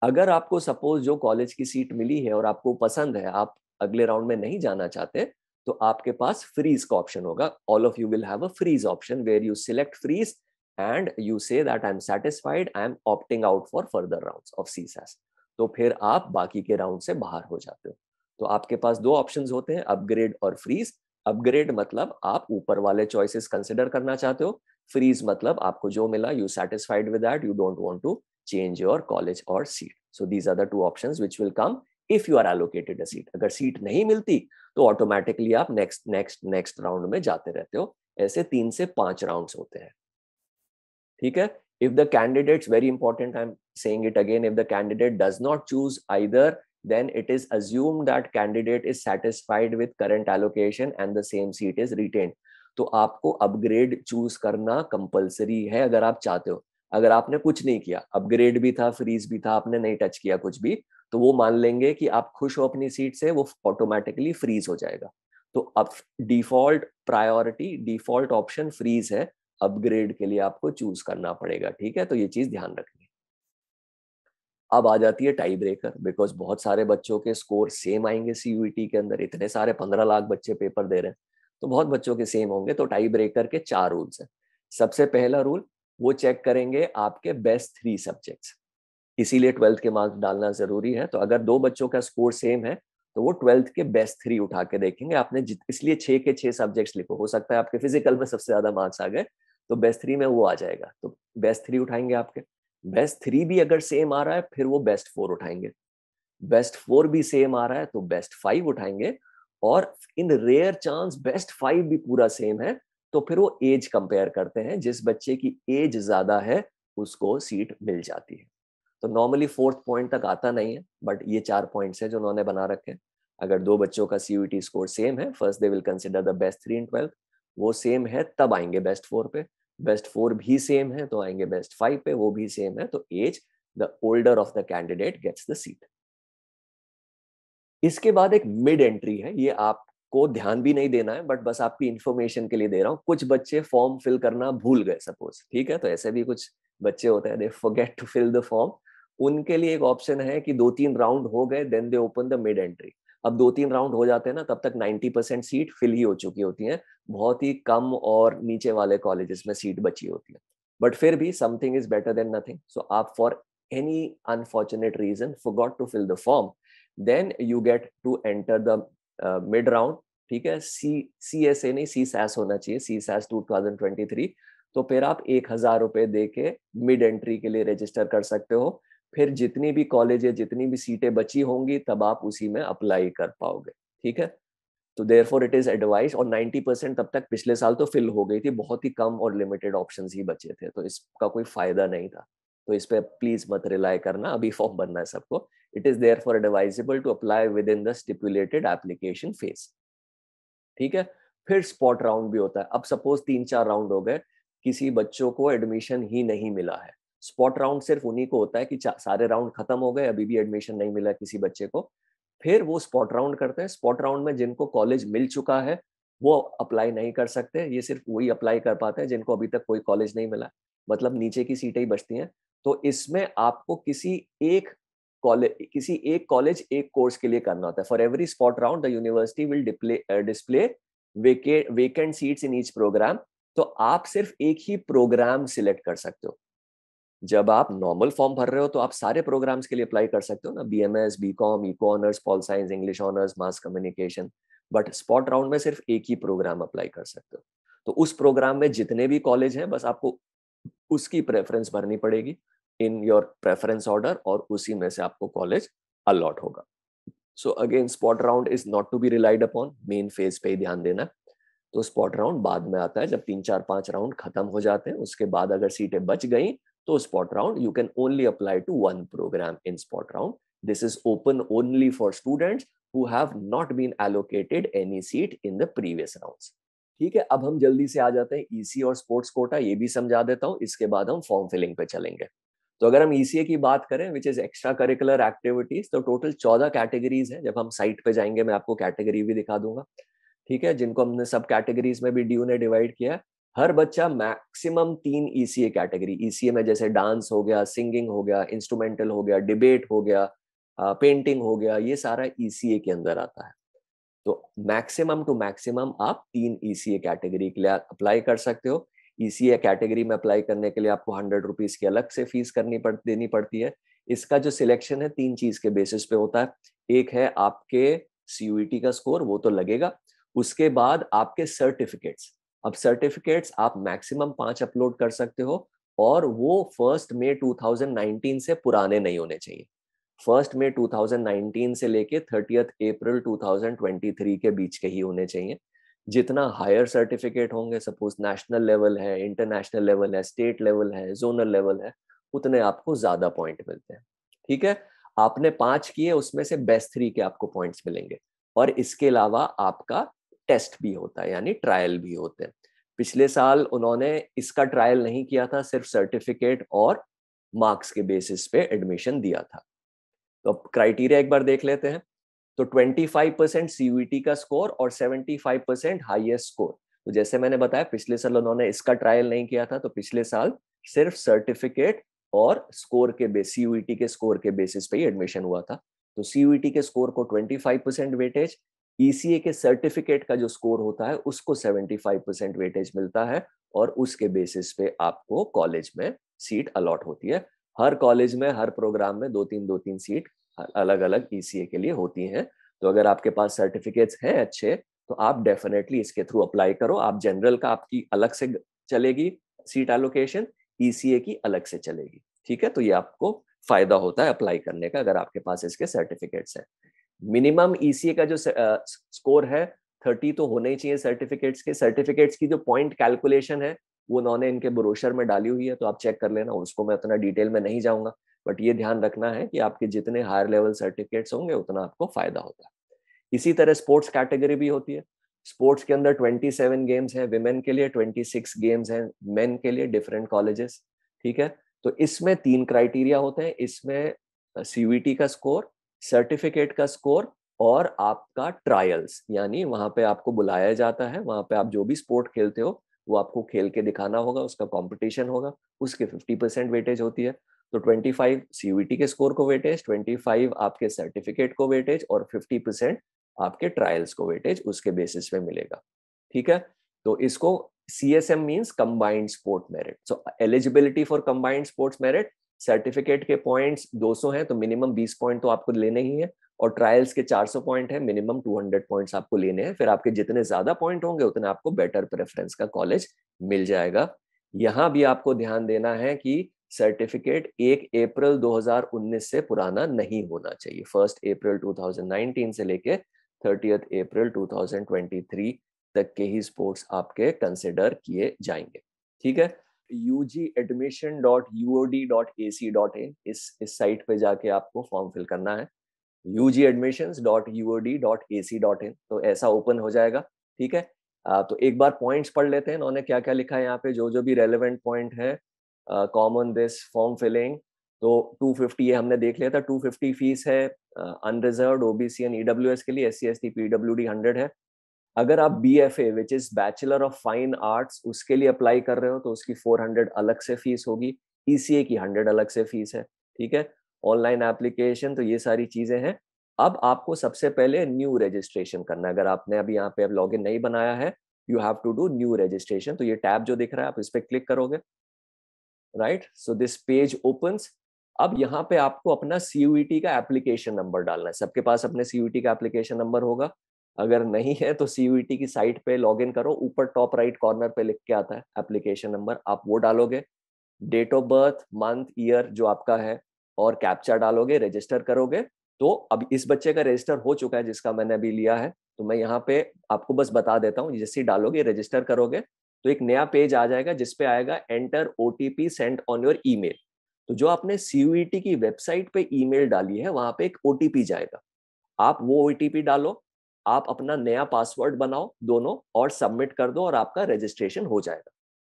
अगर आपको सपोज जो कॉलेज की सीट मिली है और आपको पसंद है, आप अगले राउंड में नहीं जाना चाहते, तो आपके पास फ्रीज का ऑप्शन होगा। All of you will have a freeze option where you select freeze and you say that I am satisfied, I am opting out for further rounds of CSAS. तो फिर आप बाकी के राउंड से बाहर हो जाते हो। तो आपके पास दो ऑप्शंस होते हैं, अपग्रेड और फ्रीज। अपग्रेड मतलब आप ऊपर वाले चॉइसेस कंसिडर करना चाहते हो, फ्रीज मतलब आपको जो मिला you satisfied with that, you don't want to change your college or seat. So these are the two options which will come if you are allocated a seat. अगर seat नहीं मिलती तो ऑटोमेटिकली आप next round में जाते रहते हो। ऐसे 3 से 5 राउंड्स होते हैं, ठीक है। If the candidates, very important, I am saying it again, if the candidate does not choose either, then it is assumed that candidate is satisfied with current allocation and the same seat is retained. तो आपको upgrade choose करना compulsory है अगर आप चाहते हो। अगर आपने कुछ नहीं किया, अपग्रेड भी था, फ्रीज भी था, आपने नहीं टच किया कुछ भी, तो वो मान लेंगे कि आप खुश हो अपनी सीट से, वो ऑटोमेटिकली फ्रीज हो जाएगा। तो अब default priority, default option freeze है, अपग्रेड के लिए आपको चूज करना पड़ेगा, ठीक है। तो ये चीज ध्यान रखनी। अब आ जाती है टाई ब्रेकर, बिकॉज बहुत सारे बच्चों के स्कोर सेम आएंगे सीयूईटी के अंदर, इतने सारे 15 लाख बच्चे पेपर दे रहे हैं, तो बहुत बच्चों के सेम होंगे। तो टाई ब्रेकर के 4 रूल्स हैं। सबसे पहला रूल, वो चेक करेंगे आपके बेस्ट 3 सब्जेक्ट्स, इसीलिए 12th के मार्क्स डालना जरूरी है। तो अगर दो बच्चों का स्कोर सेम है तो वो 12th के बेस्ट 3 उठा के देखेंगे। आपने इसलिए 6 के 6 सब्जेक्ट्स लिखो, हो सकता है आपके फिजिकल में सबसे ज्यादा मार्क्स आ गए, तो बेस्ट 3 में वो आ जाएगा, तो बेस्ट 3 उठाएंगे आपके। बेस्ट 3 भी अगर सेम आ रहा है फिर वो बेस्ट 4 उठाएंगे। बेस्ट 4 भी सेम आ रहा है तो बेस्ट 5 उठाएंगे। और इन रेयर चांस बेस्ट 5 भी पूरा सेम है तो फिर वो एज कंपेयर करते हैं, जिस बच्चे की एज ज्यादा है उसको सीट मिल जाती है। तो नॉर्मली 4th पॉइंट तक आता नहीं है, बट ये 4 पॉइंट्स है जो उन्होंने बना रखे हैं। अगर दो बच्चों का सीयूईटी स्कोर सेम है, first they will consider the best 3 in 12th, वो सेम है तब आएंगे बेस्ट 4 पे। बेस्ट 4 भी सेम है तो आएंगे बेस्ट 5 पे, वो भी सेम है तो age, the older of the candidate gets the seat. इसके बाद एक मिड एंट्री है, ये आपको ध्यान भी नहीं देना है, बट बस आपकी इंफॉर्मेशन के लिए दे रहा हूँ। कुछ बच्चे फॉर्म फिल करना भूल गए सपोज, ठीक है, तो ऐसे भी कुछ बच्चे होते हैं, they forget to fill the form. उनके लिए एक ऑप्शन है कि 2-3 राउंड हो गए then they open the mid entry. अब 2-3 राउंड हो जाते हैं ना, तब तक 90% सीट फिल ही हो चुकी होती है, बहुत ही कम और नीचे वाले कॉलेजेस में सीट बची होती है। बट फिर भी something is better than nothing. So आप for any unfortunate reason forgot to fill the form, then you get to enter the mid round, ठीक है। सी एस ए नहीं, सी सैस होना चाहिए, सी सैस 2023। तो फिर आप 1,000 रुपए दे के मिड एंट्री के लिए रजिस्टर कर सकते हो। फिर जितनी भी कॉलेज है, जितनी भी सीटें बची होंगी, तब आप उसी में अप्लाई कर पाओगे, ठीक है। तो देयरफॉर इट इज एडवाइस। और 90% तब तक पिछले साल तो फिल हो गई थी, बहुत ही कम और लिमिटेड ऑप्शंस ही बचे थे, तो इसका कोई फायदा नहीं था। तो इस पे प्लीज मत रिलाई करना, अभी फॉर्म भरना है सबको। It is therefore advisable to apply within the stipulated application phase, ठीक है। फिर स्पॉट राउंड भी होता है। अब सपोज 3-4 राउंड हो गए, किसी बच्चों को एडमिशन ही नहीं मिला है, स्पॉट राउंड सिर्फ उन्हीं को होता है कि सारे राउंड खत्म हो गए, अभी भी एडमिशन नहीं मिला किसी बच्चे को, फिर वो स्पॉट राउंड करते हैं। स्पॉट राउंड में जिनको कॉलेज मिल चुका है वो अप्लाई नहीं कर सकते, ये सिर्फ वही अप्लाई कर पाते हैं जिनको अभी तक कोई कॉलेज नहीं मिला, मतलब नीचे की सीटें ही बचती हैं। तो इसमें आपको किसी एक कॉलेज एक कोर्स के लिए करना होता है। For every spot round the university will display vacant seats in each programme. तो आप सिर्फ एक ही प्रोग्राम सिलेक्ट कर सकते हो। जब आप नॉर्मल फॉर्म भर रहे हो तो आप सारे प्रोग्राम्स के लिए अप्लाई कर सकते हो ना, BMS, BCom, eco honours, pol science, English honours, mass communication. But spot round में सिर्फ एक ही प्रोग्राम अप्लाई कर सकते हो। तो उस प्रोग्राम में जितने भी कॉलेज हैं, बस आपको उसकी प्रेफरेंस भरनी पड़ेगी इन योर प्रेफरेंस ऑर्डर, और उसी में से आपको कॉलेज अलॉट होगा। So again spot round is not to be relied upon, main phase पे ही ध्यान देना। तो स्पॉट राउंड बाद में आता है, जब 3-4-5 राउंड खत्म हो जाते हैं, उसके बाद अगर सीटें बच गई तो spot round you can only apply to one programme in spot round. This is open only for students who have not been allocated any seat in the previous rounds, ठीक है। अब हम जल्दी से आ जाते हैं ईसी और स्पोर्ट्स कोटा, ये भी समझा देता हूँ, इसके बाद हम फॉर्म फिलिंग पे चलेंगे। तो अगर हम ईसीए की बात करें विच इज एक्स्ट्रा करिकुलर एक्टिविटीज, तो टोटल 14 कैटेगरीज हैं। जब हम साइट पे जाएंगे मैं आपको कैटेगरी भी दिखा दूंगा, ठीक है, जिनको हमने सब कैटेगरीज में भी ड्यू ने डिवाइड किया है। हर बच्चा मैक्सिमम 3 ईसीए कैटेगरी, ईसीए में जैसे डांस हो गया, सिंगिंग हो गया, इंस्ट्रूमेंटल हो गया, डिबेट हो गया, पेंटिंग हो गया, ये सारा ईसीए के अंदर आता है। तो मैक्सिमम टू मैक्सिमम आप 3 ईसीए कैटेगरी के लिए अप्लाई कर सकते हो। ईसीए कैटेगरी में अप्लाई करने के लिए आपको 100 रुपीज की अलग से फीस देनी पड़ती है। इसका जो सिलेक्शन है 3 चीज के बेसिस पे होता है। एक है आपके सीयूईटी का स्कोर, वो तो लगेगा। उसके बाद आपके सर्टिफिकेट्स। अब सर्टिफिकेट्स आप मैक्सिमम 5 अपलोड कर सकते हो, और वो 1 मई 2019 से पुराने नहीं होने चाहिए। 1 मई 2019 से लेके 30 अप्रैल 2023 के बीच के ही होने चाहिए। जितना हायर सर्टिफिकेट होंगे, सपोज नेशनल लेवल है, इंटरनेशनल लेवल है, स्टेट लेवल है, जोनल लेवल है, उतने आपको ज्यादा पॉइंट मिलते हैं। ठीक है, आपने 5 किए, उसमें से बेस्ट 3 के आपको पॉइंट्स मिलेंगे। और इसके अलावा आपका टेस्ट भी होता है, यानी ट्रायल भी होते हैं। पिछले साल उन्होंने इसका ट्रायल नहीं किया था, सिर्फ सर्टिफिकेट और मार्क्स के बेसिस पे एडमिशन दिया था। तो अब क्राइटेरिया एक बार देख लेते हैं। तो 25% सीयूईटी का स्कोर और 75% हाईएस्ट स्कोर। तो जैसे मैंने बताया पिछले साल उन्होंने इसका ट्रायल नहीं किया था, तो पिछले साल सिर्फ सर्टिफिकेट और स्कोर के बेस, सीयूईटी के स्कोर के बेसिस पे ही एडमिशन हुआ था। तो सीयूईटी के स्कोर को 25% वेटेज, ईसीए के सर्टिफिकेट का जो स्कोर होता है उसको 75% वेटेज मिलता है, और उसके बेसिस पे आपको कॉलेज में सीट अलॉट होती है। हर कॉलेज में, हर प्रोग्राम में 2-3 सीट अलग अलग ईसीए के लिए होती हैं। तो अगर आपके पास सर्टिफिकेट्स हैं अच्छे, तो आप डेफिनेटली इसके थ्रू अप्लाई करो। आप जनरल का आपकी अलग से चलेगी सीट एलोकेशन, ईसीए की अलग से चलेगी। ठीक है, तो ये आपको फायदा होता है अप्लाई करने का अगर आपके पास इसके सर्टिफिकेट्स हैं। मिनिमम ईसीए का जो स्कोर है 30 तो होने ही चाहिए सर्टिफिकेट्स के। सर्टिफिकेट्स की जो पॉइंट कैलकुलेशन है वो उन्होंने इनके ब्रोशर में डाली हुई है, तो आप चेक कर लेना, उसको मैं उतना डिटेल में नहीं जाऊंगा। बट ये ध्यान रखना है कि आपके जितने हायर लेवल सर्टिफिकेट्स होंगे उतना आपको फायदा होता है। इसी तरह स्पोर्ट्स कैटेगरी भी होती है। स्पोर्ट्स के अंदर 27 गेम्स हैं विमेन के लिए, 26 गेम्स हैं मेन के लिए, डिफरेंट कॉलेजेस। ठीक है, तो इसमें 3 क्राइटेरिया होते हैं। इसमें सीयूईटी का स्कोर, सर्टिफिकेट का स्कोर, और आपका ट्रायल्स, यानी वहां पे आपको बुलाया जाता है, वहां पे आप जो भी स्पोर्ट खेलते हो वो आपको खेल के दिखाना होगा, उसका कंपटीशन होगा, उसके 50% वेटेज होती है। तो 25 सीयूईटी के स्कोर को वेटेज, 25 आपके सर्टिफिकेट को वेटेज, और 50% आपके ट्रायल्स को वेटेज उसके बेसिस पे मिलेगा। ठीक है, तो इसको CSM means combined sport merit. So eligibility for combined sports merit, certificate के पॉइंट्स 200 हैं तो मिनिमम 20 पॉइंट तो आपको लेने ही है, और ट्रायल्स के 400 पॉइंट है, मिनिमम 200 पॉइंट्स आपको लेने हैं। फिर आपके जितने ज्यादा पॉइंट होंगे उतने आपको बेटर प्रेफरेंस का कॉलेज मिल जाएगा। यहां भी आपको ध्यान देना है कि सर्टिफिकेट 1 अप्रैल 2019 से पुराना नहीं होना चाहिए। 1 अप्रैल 2019 से लेके 30 अप्रैल 2023 तक के ही स्पोर्ट्स आपके कंसिडर किए जाएंगे। ठीक है, ugadmission.uod.ac.in इस साइट पे जाके आपको फॉर्म फिल करना है, ugadmissions.uod.ac.in। तो ऐसा ओपन हो जाएगा। ठीक है, तो एक बार पॉइंट्स पढ़ लेते हैं इन्होंने क्या क्या लिखा है यहाँ पे, जो भी रेलेवेंट पॉइंट है। कॉमन दिस फॉर्म फिलिंग, तो 250 ये हमने देख लिया था, 250 फीस है। अनरिजर्व्ड ओबीसी एंड ईडब्ल्यूएस के लिए, SC ST PWD 100 है। अगर आप BFA which is bachelor of fine arts उसके लिए अप्लाई कर रहे हो तो उसकी 400 अलग से फीस होगी, ECA की 100 अलग से फीस है। ठीक है, ऑनलाइन एप्लीकेशन, तो ये सारी चीजें हैं। अब आपको सबसे पहले न्यू रजिस्ट्रेशन करना है। अगर आपने अभी यहाँ पे अब लॉगिन नहीं बनाया है, you have to do new registration. तो ये टैब जो दिख रहा है आप इस पर क्लिक करोगे, right, so this page opens. अब यहाँ पे आपको अपना CUET का एप्लीकेशन नंबर डालना है। सबके पास अपने CUET का एप्लीकेशन नंबर होगा, अगर नहीं है तो CUET की साइट पे लॉगिन करो, ऊपर टॉप राइट कॉर्नर पे लिख के आता है एप्लीकेशन नंबर, आप वो डालोगे। Date of birth, month, year जो आपका है, और कैप्चा डालोगे, रजिस्टर करोगे। तो अब इस बच्चे का रजिस्टर हो चुका है जिसका मैंने अभी लिया है, तो मैं यहाँ पे आपको बस बता देता हूँ। जैसे ही डालोगे, रजिस्टर करोगे, तो एक नया पेज आ जाएगा जिसपे आएगा enter OTP send on your email. तो जो आपने CUET की वेबसाइट पे ईमेल डाली है वहां पे एक OTP जाएगा, आप वो OTP डालो, आप अपना नया पासवर्ड बनाओ दोनों, और सबमिट कर दो, और आपका रजिस्ट्रेशन हो जाएगा।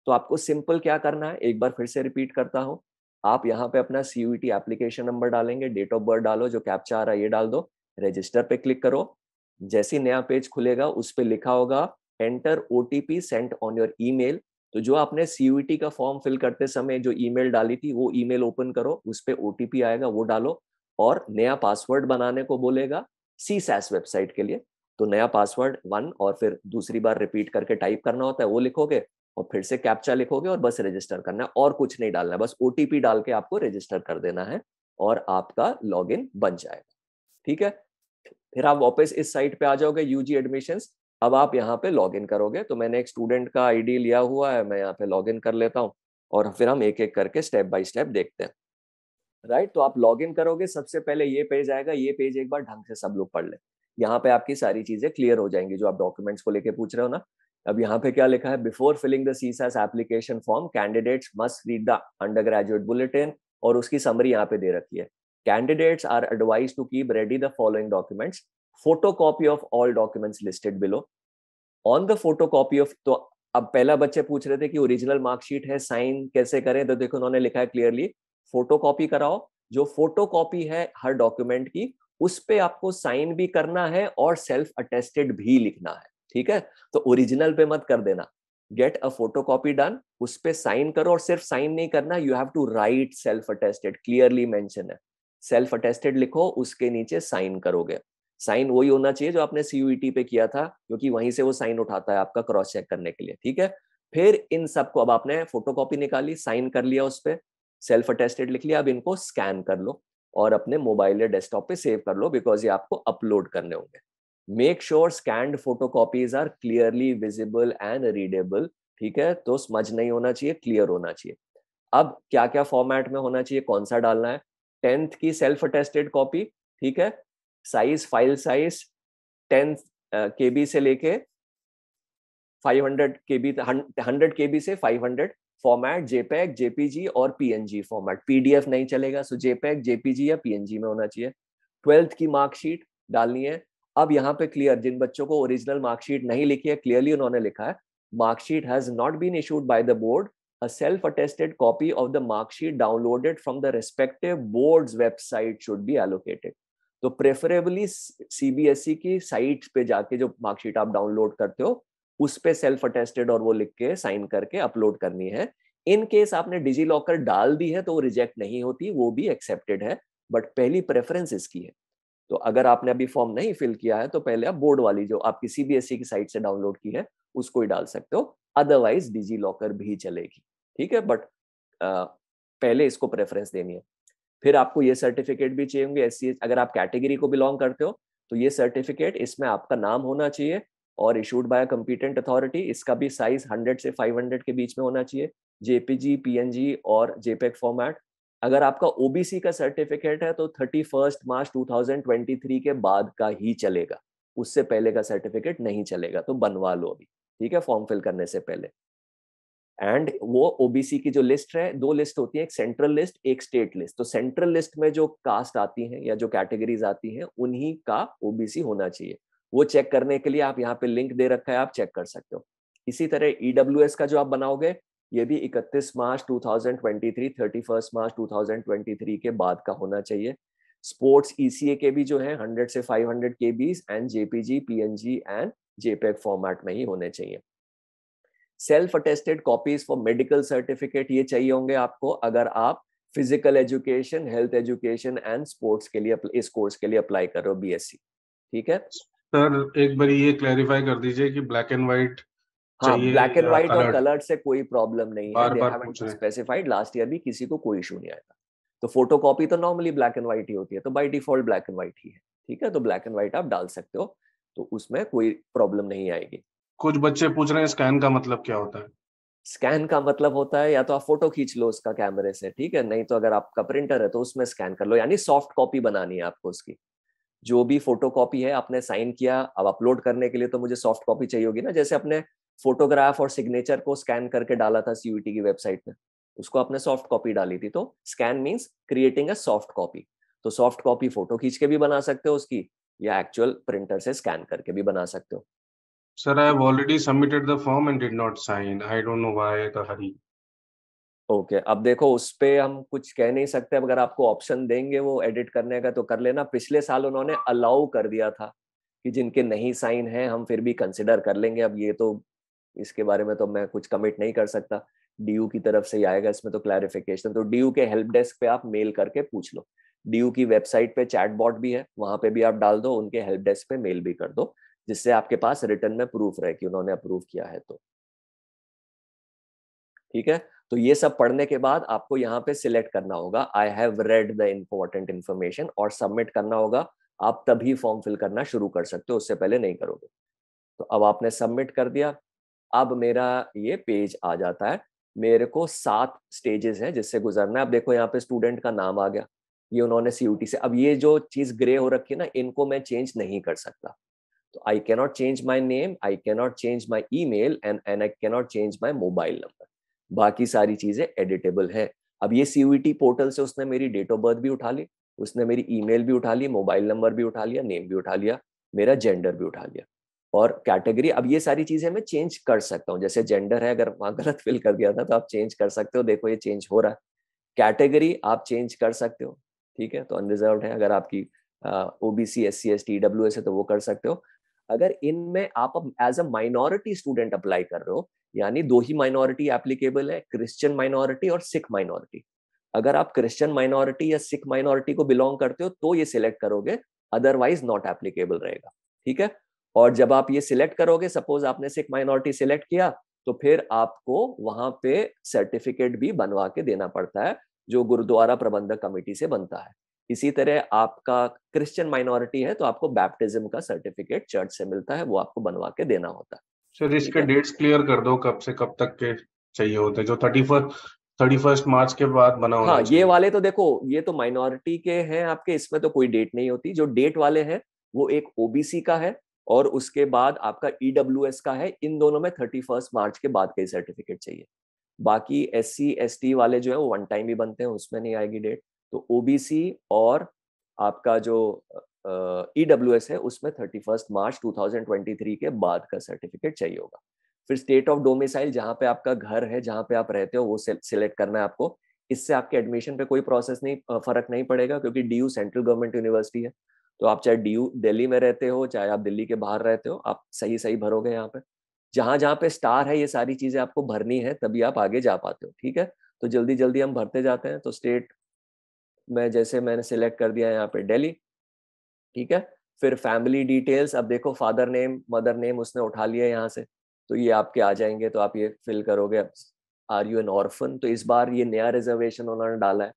तो आपको सिंपल क्या करना है, एक बार फिर से रिपीट करता हूं। आप यहाँ पे अपना CUET एप्लीकेशन नंबर डालेंगे, डेट ऑफ बर्थ डालो, जो कैप्चा आ रहा है ये डाल दो, रजिस्टर पे क्लिक करो। जैसे नया पेज खुलेगा उस पे लिखा होगा enter OTP Saint on your email. तो जो आपने CUET का फॉर्म फिल करते समय जो ईमेल डाली थी वो ईमेल ओपन करो, उस पे OTP आएगा वो डालो, और नया पासवर्ड बनाने को बोलेगा CSAS वेबसाइट के लिए। तो नया पासवर्ड 1 और फिर दूसरी बार रिपीट करके टाइप करना होता है, वो लिखोगे और फिर से कैप्चा लिखोगे और बस रजिस्टर करना है, और कुछ नहीं डालना है, बस OTP डाल के आपको रजिस्टर कर देना है और आपका लॉगिन बन जाएगा। ठीक है, फिर आप वापस इस साइट पे आ जाओगे UG एडमिशंस। अब आप यहाँ पे लॉगिन करोगे, तो मैंने एक स्टूडेंट का ID लिया हुआ है, मैं यहाँ पे लॉगिन कर लेता हूँ और फिर हम एक एक करके स्टेप बाय स्टेप देखते हैं। राइट, तो आप लॉगिन करोगे, सबसे पहले ये पेज आएगा, ये पेज एक बार ढंग से सब लोग पढ़ ले। यहाँ पे आपकी सारी चीजें क्लियर हो जाएंगी जो आप डॉक्यूमेंट्स को लेके पूछ रहे हो ना। अब यहाँ पे क्या लिखा है, before filling the CSAS application form candidates must read the undergraduate bulletin, और उसकी समरी यहाँ पे दे रखी है। Candidates are advise to keep ready the following documents, photocopy of all documents listed below. On the photocopy of, तो अब पहला बच्चे पूछ रहे थे कि ओरिजिनल मार्कशीट है, साइन कैसे करें, तो देखो उन्होंने लिखा है क्लियरली फोटोकॉपी कराओ। जो फोटोकॉपी है हर डॉक्यूमेंट की, उस पे आपको साइन भी करना है और सेल्फ अटेस्टेड भी लिखना है। ठीक है, तो ओरिजिनल पे मत कर देना, गेट अ फोटोकॉपी डन, उस पे साइन करो, और सिर्फ साइन नहीं करना, you have to write self attested, clearly mention है, सेल्फ अटेस्टेड लिखो, उसके नीचे साइन करोगे। साइन वही होना चाहिए जो आपने CUET पे किया था, क्योंकि वहीं से वो साइन उठाता है आपका क्रॉस चेक करने के लिए। ठीक है, फिर इन सबको, अब आपने फोटोकॉपी निकाली, साइन कर लिया, उस पर सेल्फ अटेस्टेड लिख लिया, अब इनको स्कैन कर लो और अपने मोबाइल या डेस्कटॉप पे सेव कर लो, बिकॉज ये आपको अपलोड करने होंगे। Make sure scanned photocopies are clearly visible and readable. ठीक है, तो स्मज नहीं होना चाहिए, क्लियर होना चाहिए। अब क्या क्या फॉर्मेट में होना चाहिए, कौन सा डालना है, 10th की सेल्फ अटेस्टेड कॉपी। ठीक है, साइज, फाइल साइज 10 KB से लेके 500 KB, 100 KB से 500, फॉर्मेट JPEG, JPG और PNG फॉर्मेट, PDF नहीं चलेगा, सो JPEG, JPG या PNG में होना चाहिए। 12th की मार्कशीट डालनी है। अब यहाँ पे क्लियर, जिन बच्चों को ओरिजिनल मार्कशीट नहीं लिखी है, क्लियरली उन्होंने लिखा है marksheet has not been issued by the board, a self-attested copy of the mark sheet downloaded from the respective board's website should be allocated। तो प्रेफरेबली CBSE की साइट पे जाके जो मार्कशीट आप डाउनलोड करते हो, उस पे सेल्फ अटेस्टेड और वो लिख के साइन करके अपलोड करनी है। इन केस आपने डिजी लॉकर डाल दी है तो वो रिजेक्ट नहीं होती, वो भी एक्सेप्टेड है, बट पहली प्रेफरेंस इसकी है। तो अगर आपने अभी फॉर्म नहीं फिल किया है तो पहले आप बोर्ड वाली जो आपकी CBSE की साइट से डाउनलोड की है उसको ही डाल सकते हो, अदरवाइज डिजी लॉकर भी चलेगी। ठीक है, बट पहले इसको प्रेफरेंस देनी है। फिर आपको ये सर्टिफिकेट भी चाहिए होंगे, SC अगर आप कैटेगरी को बिलोंग करते हो तो ये सर्टिफिकेट, इसमें आपका नाम होना चाहिए और इशूड बाय कंपिटेंट अथॉरिटी। इसका भी साइज 100 से 500 के बीच में होना चाहिए, JPG, PNG और JPEG फॉर्मेट। अगर आपका OBC का सर्टिफिकेट है तो 31 मार्च 2023 के बाद का ही चलेगा, उससे पहले का सर्टिफिकेट नहीं चलेगा, तो बनवा लो अभी। ठीक है, फॉर्म फिल करने से पहले। एंड वो OBC की जो लिस्ट है, दो लिस्ट होती है, एक सेंट्रल लिस्ट, एक स्टेट लिस्ट। तो सेंट्रल लिस्ट में जो कास्ट आती हैं या जो कैटेगरीज आती हैं उन्हीं का OBC होना चाहिए। वो चेक करने के लिए आप यहाँ पे लिंक दे रखा है, आप चेक कर सकते हो। इसी तरह EWS का जो आप बनाओगे, ये भी 31 मार्च 2023, 31 मार्च 2023 के बाद का होना चाहिए। स्पोर्ट्स ECA के भी जो है 100 से 500 KBs and JPG, PNG and JPEG format में ही होने चाहिए। Self attested copies for medical certificate ये चाहिए होंगे आपको अगर आप physical education, health education and sports के लिए इस कोर्स के लिए अप्लाई कर रहे हो, BSc। ठीक है सर, एक बार ये क्लैरिफाई कर दीजिए कि ब्लैक एंड व्हाइट हाँ, चाहिए ब्लैक एंड या व्हाइट और कलर्ड? कलर्ड से कोई प्रॉब्लम नहीं है, बार दे बार हैवंट पूछ रहे हैं। स्पेसिफाइड, लास्ट ईयर भी किसी को कोई इशू नहीं आया था। तो फोटोकॉपी तो नॉर्मली ब्लैक एंड व्हाइट ही होती है, तो by default black and white ही है। ठीक है, तो ब्लैक एंड व्हाइट आप डाल सकते हो, तो उसमें कोई प्रॉब्लम नहीं आएगी। कुछ बच्चे पूछ रहे हैं स्कैन का मतलब क्या होता है? स्कैन का मतलब होता है या तो आप फोटो खींच लो उसका कैमरे से, ठीक है, नहीं तो अगर आपका प्रिंटर है तो उसमें स्कैन कर लो, यानी सॉफ्ट कॉपी बनानी है आपको उसकी। जो भी फोटो कॉपी है आपने साइन किया, अब अपलोड करने के लिए तो मुझे सॉफ्ट कॉपी चाहिए होगी ना, जैसे अपने फोटोग्राफ और सिग्नेचर को स्कैन करके डाला था CUET की वेबसाइट में, उसको आपने सॉफ्ट कॉपी डाली थी, तो scan means creating a soft copy. तो सॉफ्ट कॉपी फोटो खींच के भी बना सकते हो उसकी, या एक्चुअल प्रिंटर से स्कैन करके भी बना सकते हो। Sir, I have already submitted the form and did not sign. I don't know why the hurry. Okay अब देखो उस पे हम कुछ कह नहीं सकते, अगर आपको ऑप्शन देंगे वो एडिट करने का तो कर लेना। पिछले साल उन्होंने अलाउ कर दिया था कि जिनके नहीं साइन है हम फिर भी कंसिडर कर लेंगे। अब ये तो इसके बारे में तो मैं कुछ कमिट नहीं कर सकता, डीयू की तरफ से ही आएगा इसमें तो क्लैरिफिकेशन। तो डीयू के हेल्प डेस्क पे आप मेल करके पूछ लो। डीयू की वेबसाइट पे चैट बॉट भी है, वहां पे भी आप डाल दो, उनके हेल्प डेस्क पे मेल भी कर दो, जिससे आपके पास रिटर्न में प्रूफ रहे कि उन्होंने अप्रूव किया है। तो ठीक है, तो ये सब पढ़ने के बाद आपको यहाँ पे सिलेक्ट करना होगा I have read the important information और सबमिट करना होगा। आप तभी फॉर्म फिल करना शुरू कर सकते हो, उससे पहले नहीं करोगे। तो अब आपने सबमिट कर दिया। अब मेरा ये पेज आ जाता है। मेरे को 7 स्टेजेस हैं जिससे गुजरना है। अब देखो यहाँ पे स्टूडेंट का नाम आ गया, ये उन्होंने सीयूटी से। अब ये जो चीज ग्रे हो रखी है ना, इनको मैं चेंज नहीं कर सकता। तो I cannot change my name, I cannot change my email and I cannot change my mobile number. बाकी सारी चीजें एडिटेबल है। अब ये सीयूटी पोर्टल से उसने मेरी डेट ऑफ बर्थ भी उठा ली, उसने मेरी ईमेल भी उठा ली, मोबाइल नंबर भी उठा लिया, नेम भी उठा लिया, मेरा जेंडर भी उठा लिया और कैटेगरी। अब ये सारी चीजें मैं चेंज कर सकता हूँ। जैसे जेंडर है, अगर वहां गलत फिल कर दिया था तो आप चेंज कर सकते हो। देखो ये चेंज हो रहा है। कैटेगरी आप चेंज कर सकते हो, ठीक है। तो अनरिजर्व्ड है, अगर आपकी OBC S C S T W S है तो वो कर सकते हो। अगर इनमें आप as a minority student apply कर रहे हो, यानी 2 ही माइनॉरिटी एप्लीकेबल है, क्रिश्चियन माइनॉरिटी और सिख माइनॉरिटी। अगर आप क्रिश्चियन माइनॉरिटी या सिख माइनॉरिटी को बिलोंग करते हो तो ये सिलेक्ट करोगे, अदरवाइज नॉट एप्लीकेबल रहेगा, ठीक है। और जब आप ये सिलेक्ट करोगे, सपोज आपने सिख माइनॉरिटी सिलेक्ट किया, तो फिर आपको वहां पे सर्टिफिकेट भी बनवा के देना पड़ता है, जो गुरुद्वारा प्रबंधक कमेटी से बनता है। इसी तरह आपका क्रिश्चियन माइनॉरिटी है तो आपको बैप्टिज्म का सर्टिफिकेट चर्च से मिलता है, वो आपको बनवा के देना होता है। सर ठीक इसके है, डेट्स क्लियर कर दो, कब से कब तक के चाहिए होते हैं, जो 31 मार्च के बाद बना होना हाँ ये चाहिए। वाले तो देखो, ये तो माइनॉरिटी के हैं आपके, इसमें तो कोई डेट नहीं होती। जो डेट वाले हैं वो एक ओबीसी का है और उसके बाद आपका ईडब्ल्यूएस का है। इन दोनों में 31 मार्च के बाद के सर्टिफिकेट चाहिए। बाकी एस सी एस टी वाले जो है वो वन टाइम ही बनते हैं, उसमें नहीं आएगी डेट। तो ओबीसी और आपका जो ईडब्ल्यूएस है उसमें 31 मार्च 2023 के बाद का सर्टिफिकेट चाहिए होगा। फिर स्टेट ऑफ डोमिसाइल, जहाँ पे आपका घर है, जहाँ पे आप रहते हो, वो सिलेक्ट करना है आपको। इससे आपके एडमिशन पे कोई प्रोसेस नहीं, फर्क नहीं पड़ेगा, क्योंकि डीयू सेंट्रल गवर्नमेंट यूनिवर्सिटी है। तो आप चाहे डीयू दिल्ली में रहते हो, चाहे आप दिल्ली के बाहर रहते हो, आप सही सही भरोगे यहाँ पे। जहां जहां पे स्टार है, ये सारी चीजें आपको भरनी है, तभी आप आगे जा पाते हो, ठीक है। तो जल्दी जल्दी हम भरते जाते हैं। तो स्टेट में जैसे मैंने सिलेक्ट कर दिया यहाँ पे दिल्ली, ठीक है। फिर फैमिली डिटेल्स, अब देखो फादर नेम मदर नेम उसने उठा लिया यहाँ से, तो ये आपके आ जाएंगे, तो आप ये फिल करोगे। आर यू एन ऑर्फन, तो इस बार ये नया रिजर्वेशन उन्होंने डाला है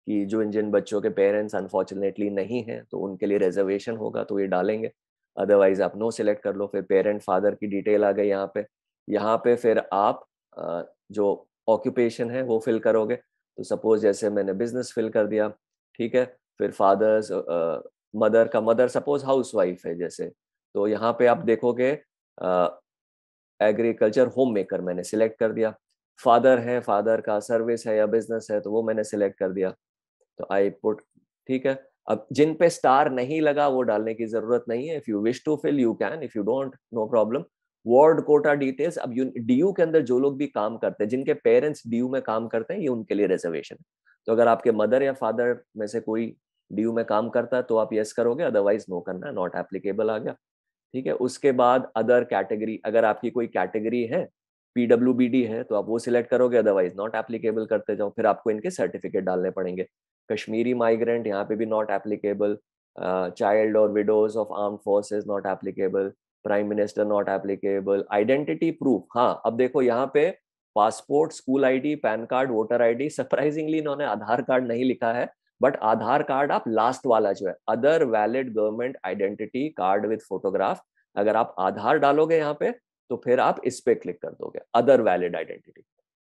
कि जो जिन बच्चों के पेरेंट्स अनफॉर्चुनेटली नहीं है तो उनके लिए रिजर्वेशन होगा, तो ये डालेंगे। अदरवाइज आप नो सिलेक्ट कर लो। फिर पेरेंट फादर की डिटेल आ गई यहाँ पे। यहाँ पे फिर आप जो ऑक्यूपेशन है वो फिल करोगे। तो सपोज जैसे मैंने बिजनेस फिल कर दिया, ठीक है। फिर फादर्स मदर का, मदर सपोज हाउस वाइफ है जैसे, तो यहाँ पे आप देखोगे एग्रीकल्चर होम मेकर मैंने सिलेक्ट कर दिया। फादर है, फादर का सर्विस है या बिजनेस है तो वो मैंने सिलेक्ट कर दिया। तो आई पुट, ठीक है। अब जिन पे स्टार नहीं लगा वो डालने की जरूरत नहीं है। If you wish to fill you can, if you don't know problem. Ward quota details, अब डीयू के अंदर जो लोग भी काम करते हैं, जिनके पेरेंट्स डीयू में काम करते हैं, ये उनके लिए रिजर्वेशन है। तो अगर आपके मदर या फादर में से कोई डीयू में काम करता है तो आप यस करोगे, अदरवाइज नो करना, नॉट एप्लीकेबल आ गया, ठीक है। उसके बाद अदर कैटेगरी, अगर आपकी कोई कैटेगरी है, पीडब्ल्यूबीडी है, तो आप वो सिलेक्ट करोगे, अदरवाइज नॉट एप्लीकेबल करते जाओ। फिर आपको इनके सर्टिफिकेट डालने पड़ेंगे। कश्मीरी माइग्रेंट, यहाँ पे भी नॉट एप्लीकेबल। चाइल्ड और widows of arm forces not applicable. Prime minister not applicable. Identity proof, हाँ अब देखो यहाँ पे passport, school ID, pan card, voter ID, surprisingly इन्होंने आधार कार्ड नहीं लिखा है, बट आधार कार्ड आप लास्ट वाला जो है, other valid government identity card with photograph, अगर आप आधार डालोगे यहाँ पे तो फिर आप इस पे क्लिक कर दोगे, अदर वैलिड आइडेंटिटी।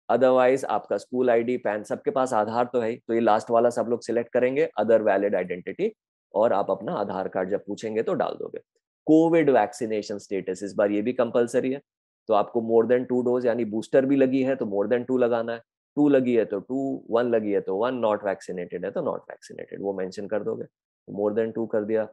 अदरवाइज आपका स्कूल आईडी, पैन, सबके पास आधार तो है ही, तो ये लास्ट वाला सब लोग सिलेक्ट करेंगे, अदर वैलिड आइडेंटिटी, और आप अपना आधार कार्ड जब पूछेंगे तो डाल दोगे। कोविड वैक्सीनेशन स्टेटस, इस बार ये भी कंपलसरी है। तो आपको मोर देन 2 डोज, यानी बूस्टर भी लगी है तो मोर देन 2 लगाना है। 2 लगी है तो 2, 1 लगी है तो 1, नॉट वैक्सीनेटेड है तो नॉट वैक्सीनेटेड, वो मेंशन कर दोगे। मोर देन 2 कर दिया।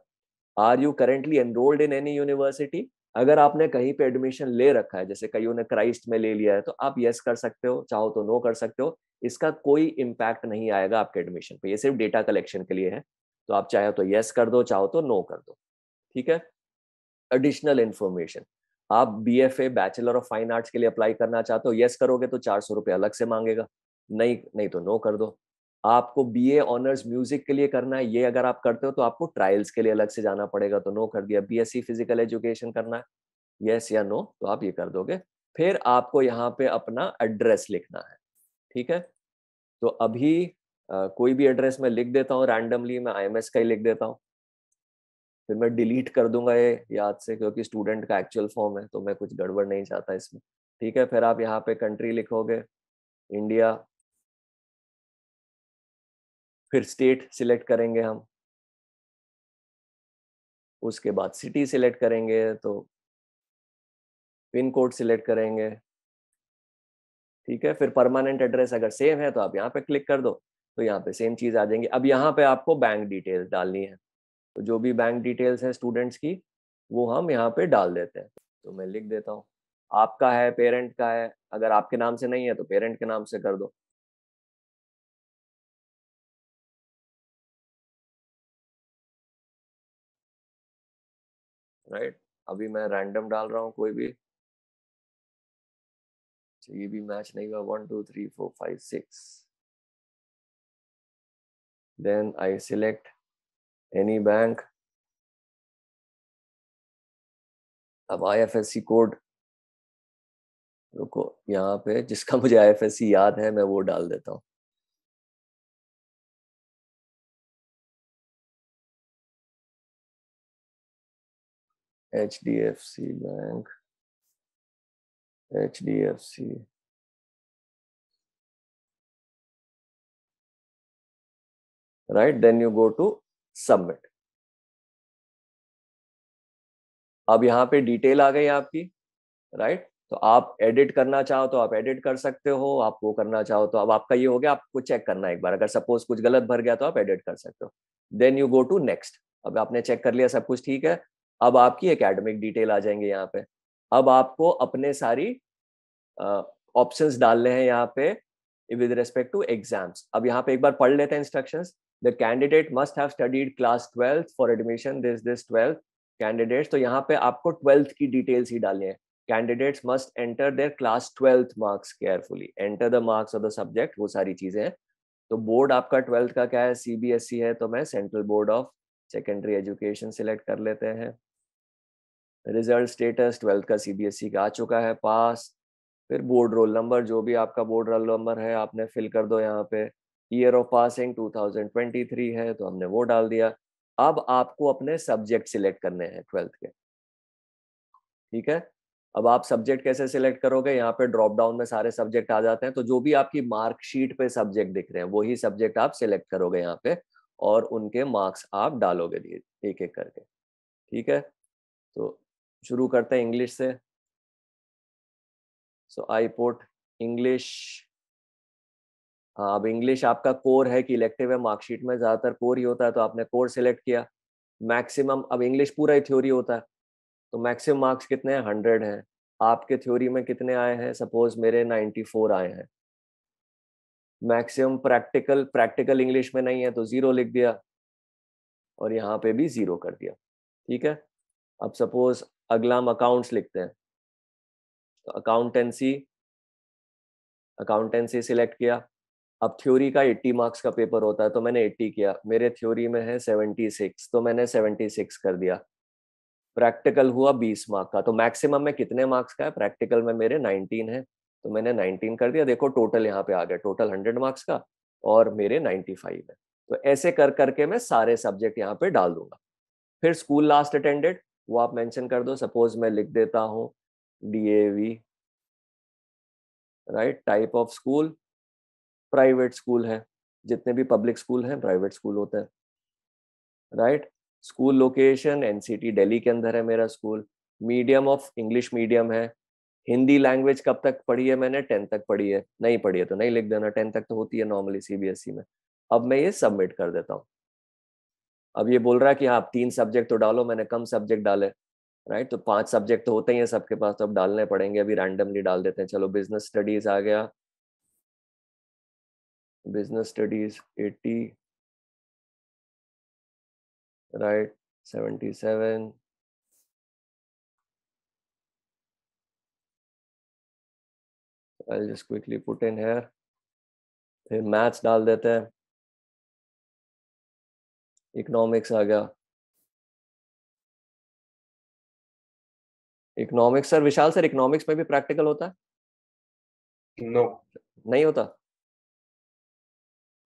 Are you currently enrolled in any university, अगर आपने कहीं पे एडमिशन ले रखा है, जैसे कईयों ने क्राइस्ट में ले लिया है, तो आप यस कर सकते हो, चाहो तो नो कर सकते हो। इसका कोई इम्पैक्ट नहीं आएगा आपके एडमिशन पे, ये सिर्फ डेटा कलेक्शन के लिए है। तो आप चाहे तो यस कर दो, चाहो तो नो कर दो। ठीक है। एडिशनल इन्फॉर्मेशन, आप BFA bachelor of fine arts के लिए अप्लाई करना चाहते हो, यस करोगे तो 400 रुपये अलग से मांगेगा, नहीं नहीं तो नो कर दो। आपको BA ऑनर्स म्यूजिक के लिए करना है, ये अगर आप करते हो तो आपको ट्रायल्स के लिए अलग से जाना पड़ेगा, तो नो कर दिया। BSc फिजिकल एजुकेशन करना है, यस या नो, तो आप ये कर दोगे। फिर आपको यहाँ पे अपना एड्रेस लिखना है। ठीक है। तो अभी कोई भी एड्रेस मैं लिख देता हूँ रैंडमली, मैं IMS का ही लिख देता हूँ। फिर मैं डिलीट कर दूंगा ये याद से, क्योंकि स्टूडेंट का एक्चुअल फॉर्म है, तो मैं कुछ गड़बड़ नहीं चाहता इसमें। ठीक है। फिर आप यहाँ पे कंट्री लिखोगे, इंडिया। फिर स्टेट सिलेक्ट करेंगे हम, उसके बाद सिटी सिलेक्ट करेंगे, तो पिन कोड सिलेक्ट करेंगे। ठीक है। फिर परमानेंट एड्रेस अगर सेम है तो आप यहाँ पे क्लिक कर दो, तो यहाँ पे सेम चीज आ जाएंगी। अब यहाँ पे आपको बैंक डिटेल्स डालनी है, तो जो भी बैंक डिटेल्स है स्टूडेंट्स की, वो हम यहाँ पे डाल देते हैं। तो मैं लिख देता हूँ, आपका है, पेरेंट का है, अगर आपके नाम से नहीं है तो पेरेंट के नाम से कर दो। राइट। अभी मैं रैंडम डाल रहा हूँ कोई भी, ये भी मैच नहीं हुआ, 1 2 3 4 5 6। Then I select any bank. अब IFSC कोड, रुको, यहाँ पे जिसका मुझे IFSC याद है मैं वो डाल देता हूँ। HDFC bank, HDFC। Right, then you go to submit. अब यहाँ पे डिटेल आ गई आपकी। राइट। तो आप एडिट करना चाहो तो आप एडिट कर सकते हो, आप वो करना चाहो तो, अब आपका ये हो गया, आपको चेक करना है एक बार, अगर सपोज कुछ गलत भर गया तो आप एडिट कर सकते हो। Then you go to next. अब आपने चेक कर लिया सब कुछ ठीक है। अब आपकी एकेडमिक डिटेल आ जाएंगे यहाँ पे। अब आपको अपने सारी ऑप्शंस डालने हैं यहाँ पे विद रिस्पेक्ट टू एग्जाम्स। अब यहाँ पे एक बार पढ़ लेते हैं instructions. The candidate must have studied class 12th for admission this 12th candidates. तो यहाँ पे आपको 12th की डिटेल्स ही डालनी है। Candidates must enter their class 12th marks carefully, enter the marks of the subject, वो सारी चीजें हैं। तो बोर्ड आपका 12th का क्या है, CBSE है, तो मैं central board of secondary education select कर लेते हैं। रिजल्ट स्टेटस 12th का CBSE का आ चुका है, पास। फिर बोर्ड रोल नंबर, जो भी आपका बोर्ड रोल नंबर है आपने फिल कर दो यहाँ पे। ईयर ऑफ पासिंग 2023 है, तो हमने वो डाल दिया। अब आपको अपने सब्जेक्ट सिलेक्ट करने हैं 12th के। ठीक है। अब आप सब्जेक्ट कैसे सिलेक्ट करोगे, यहाँ पे ड्रॉप डाउन में सारे सब्जेक्ट आ जाते हैं, तो जो भी आपकी मार्कशीट पे सब्जेक्ट दिख रहे हैं वही सब्जेक्ट आप सिलेक्ट करोगे यहाँ पे, और उनके मार्क्स आप डालोगे एक एक करके। ठीक है। तो शुरू करते हैं इंग्लिश से। सो आई पुट इंग्लिश। हाँ, अब इंग्लिश आपका कोर है कि इलेक्टिव है, मार्कशीट में ज्यादातर कोर ही होता है, तो आपने कोर सिलेक्ट किया। मैक्सिमम, अब इंग्लिश पूरा ही थ्योरी होता है, तो मैक्सिमम मार्क्स कितने हैं, 100 हैं। आपके थ्योरी में कितने आए हैं, सपोज मेरे 94 आए हैं। मैक्सिमम प्रैक्टिकल, प्रैक्टिकल इंग्लिश में नहीं है तो 0 लिख दिया, और यहाँ पे भी 0 कर दिया। ठीक है। अब सपोज अगला हम अकाउंट्स लिखते हैं, तो अकाउंटेंसी, अकाउंटेंसी सिलेक्ट किया। अब थ्योरी का 80 मार्क्स का पेपर होता है, तो मैंने 80 किया, मेरे थ्योरी में है 76, तो मैंने 76 कर दिया। प्रैक्टिकल हुआ 20 मार्क का, तो मैक्सिमम में कितने मार्क्स का है, प्रैक्टिकल में मेरे 19 है, तो मैंने 19 कर दिया। देखो टोटल यहाँ पे आ गया, टोटल 100 मार्क्स का, और मेरे 95 है। तो ऐसे कर करके मैं सारे सब्जेक्ट यहाँ पे डाल दूंगा। फिर स्कूल लास्ट अटेंडेड, वो आप मेंशन कर दो, सपोज मैं लिख देता हूँ DAV। Right. Type of school, private school है, जितने भी पब्लिक स्कूल हैं प्राइवेट स्कूल होते हैं। Right. School location NCT Delhi के अंदर है मेरा school. Medium of English medium है। हिंदी लैंग्वेज कब तक पढ़ी है मैंने, 10th तक पढ़ी है, नहीं पढ़ी है तो नहीं लिख देना, 10th तक तो होती है नॉर्मली CBSE में। अब मैं ये सबमिट कर देता हूँ। अब ये बोल रहा है कि हाँ आप 3 सब्जेक्ट तो डालो, मैंने कम सब्जेक्ट डाले, राइट। तो 5 सब्जेक्ट तो होते ही हैं सबके पास, तो अब डालने पड़ेंगे, अभी रैंडमली डाल देते हैं। चलो बिजनेस स्टडीज आ गया, business studies 80, right, 77, I'll just quickly put in here। फिर मैथ्स डाल देते हैं, इकोनॉमिक्स आ गया, इकोनॉमिक्स सर, विशाल सर इकोनॉमिक्स में भी प्रैक्टिकल होता है? नो, नहीं होता।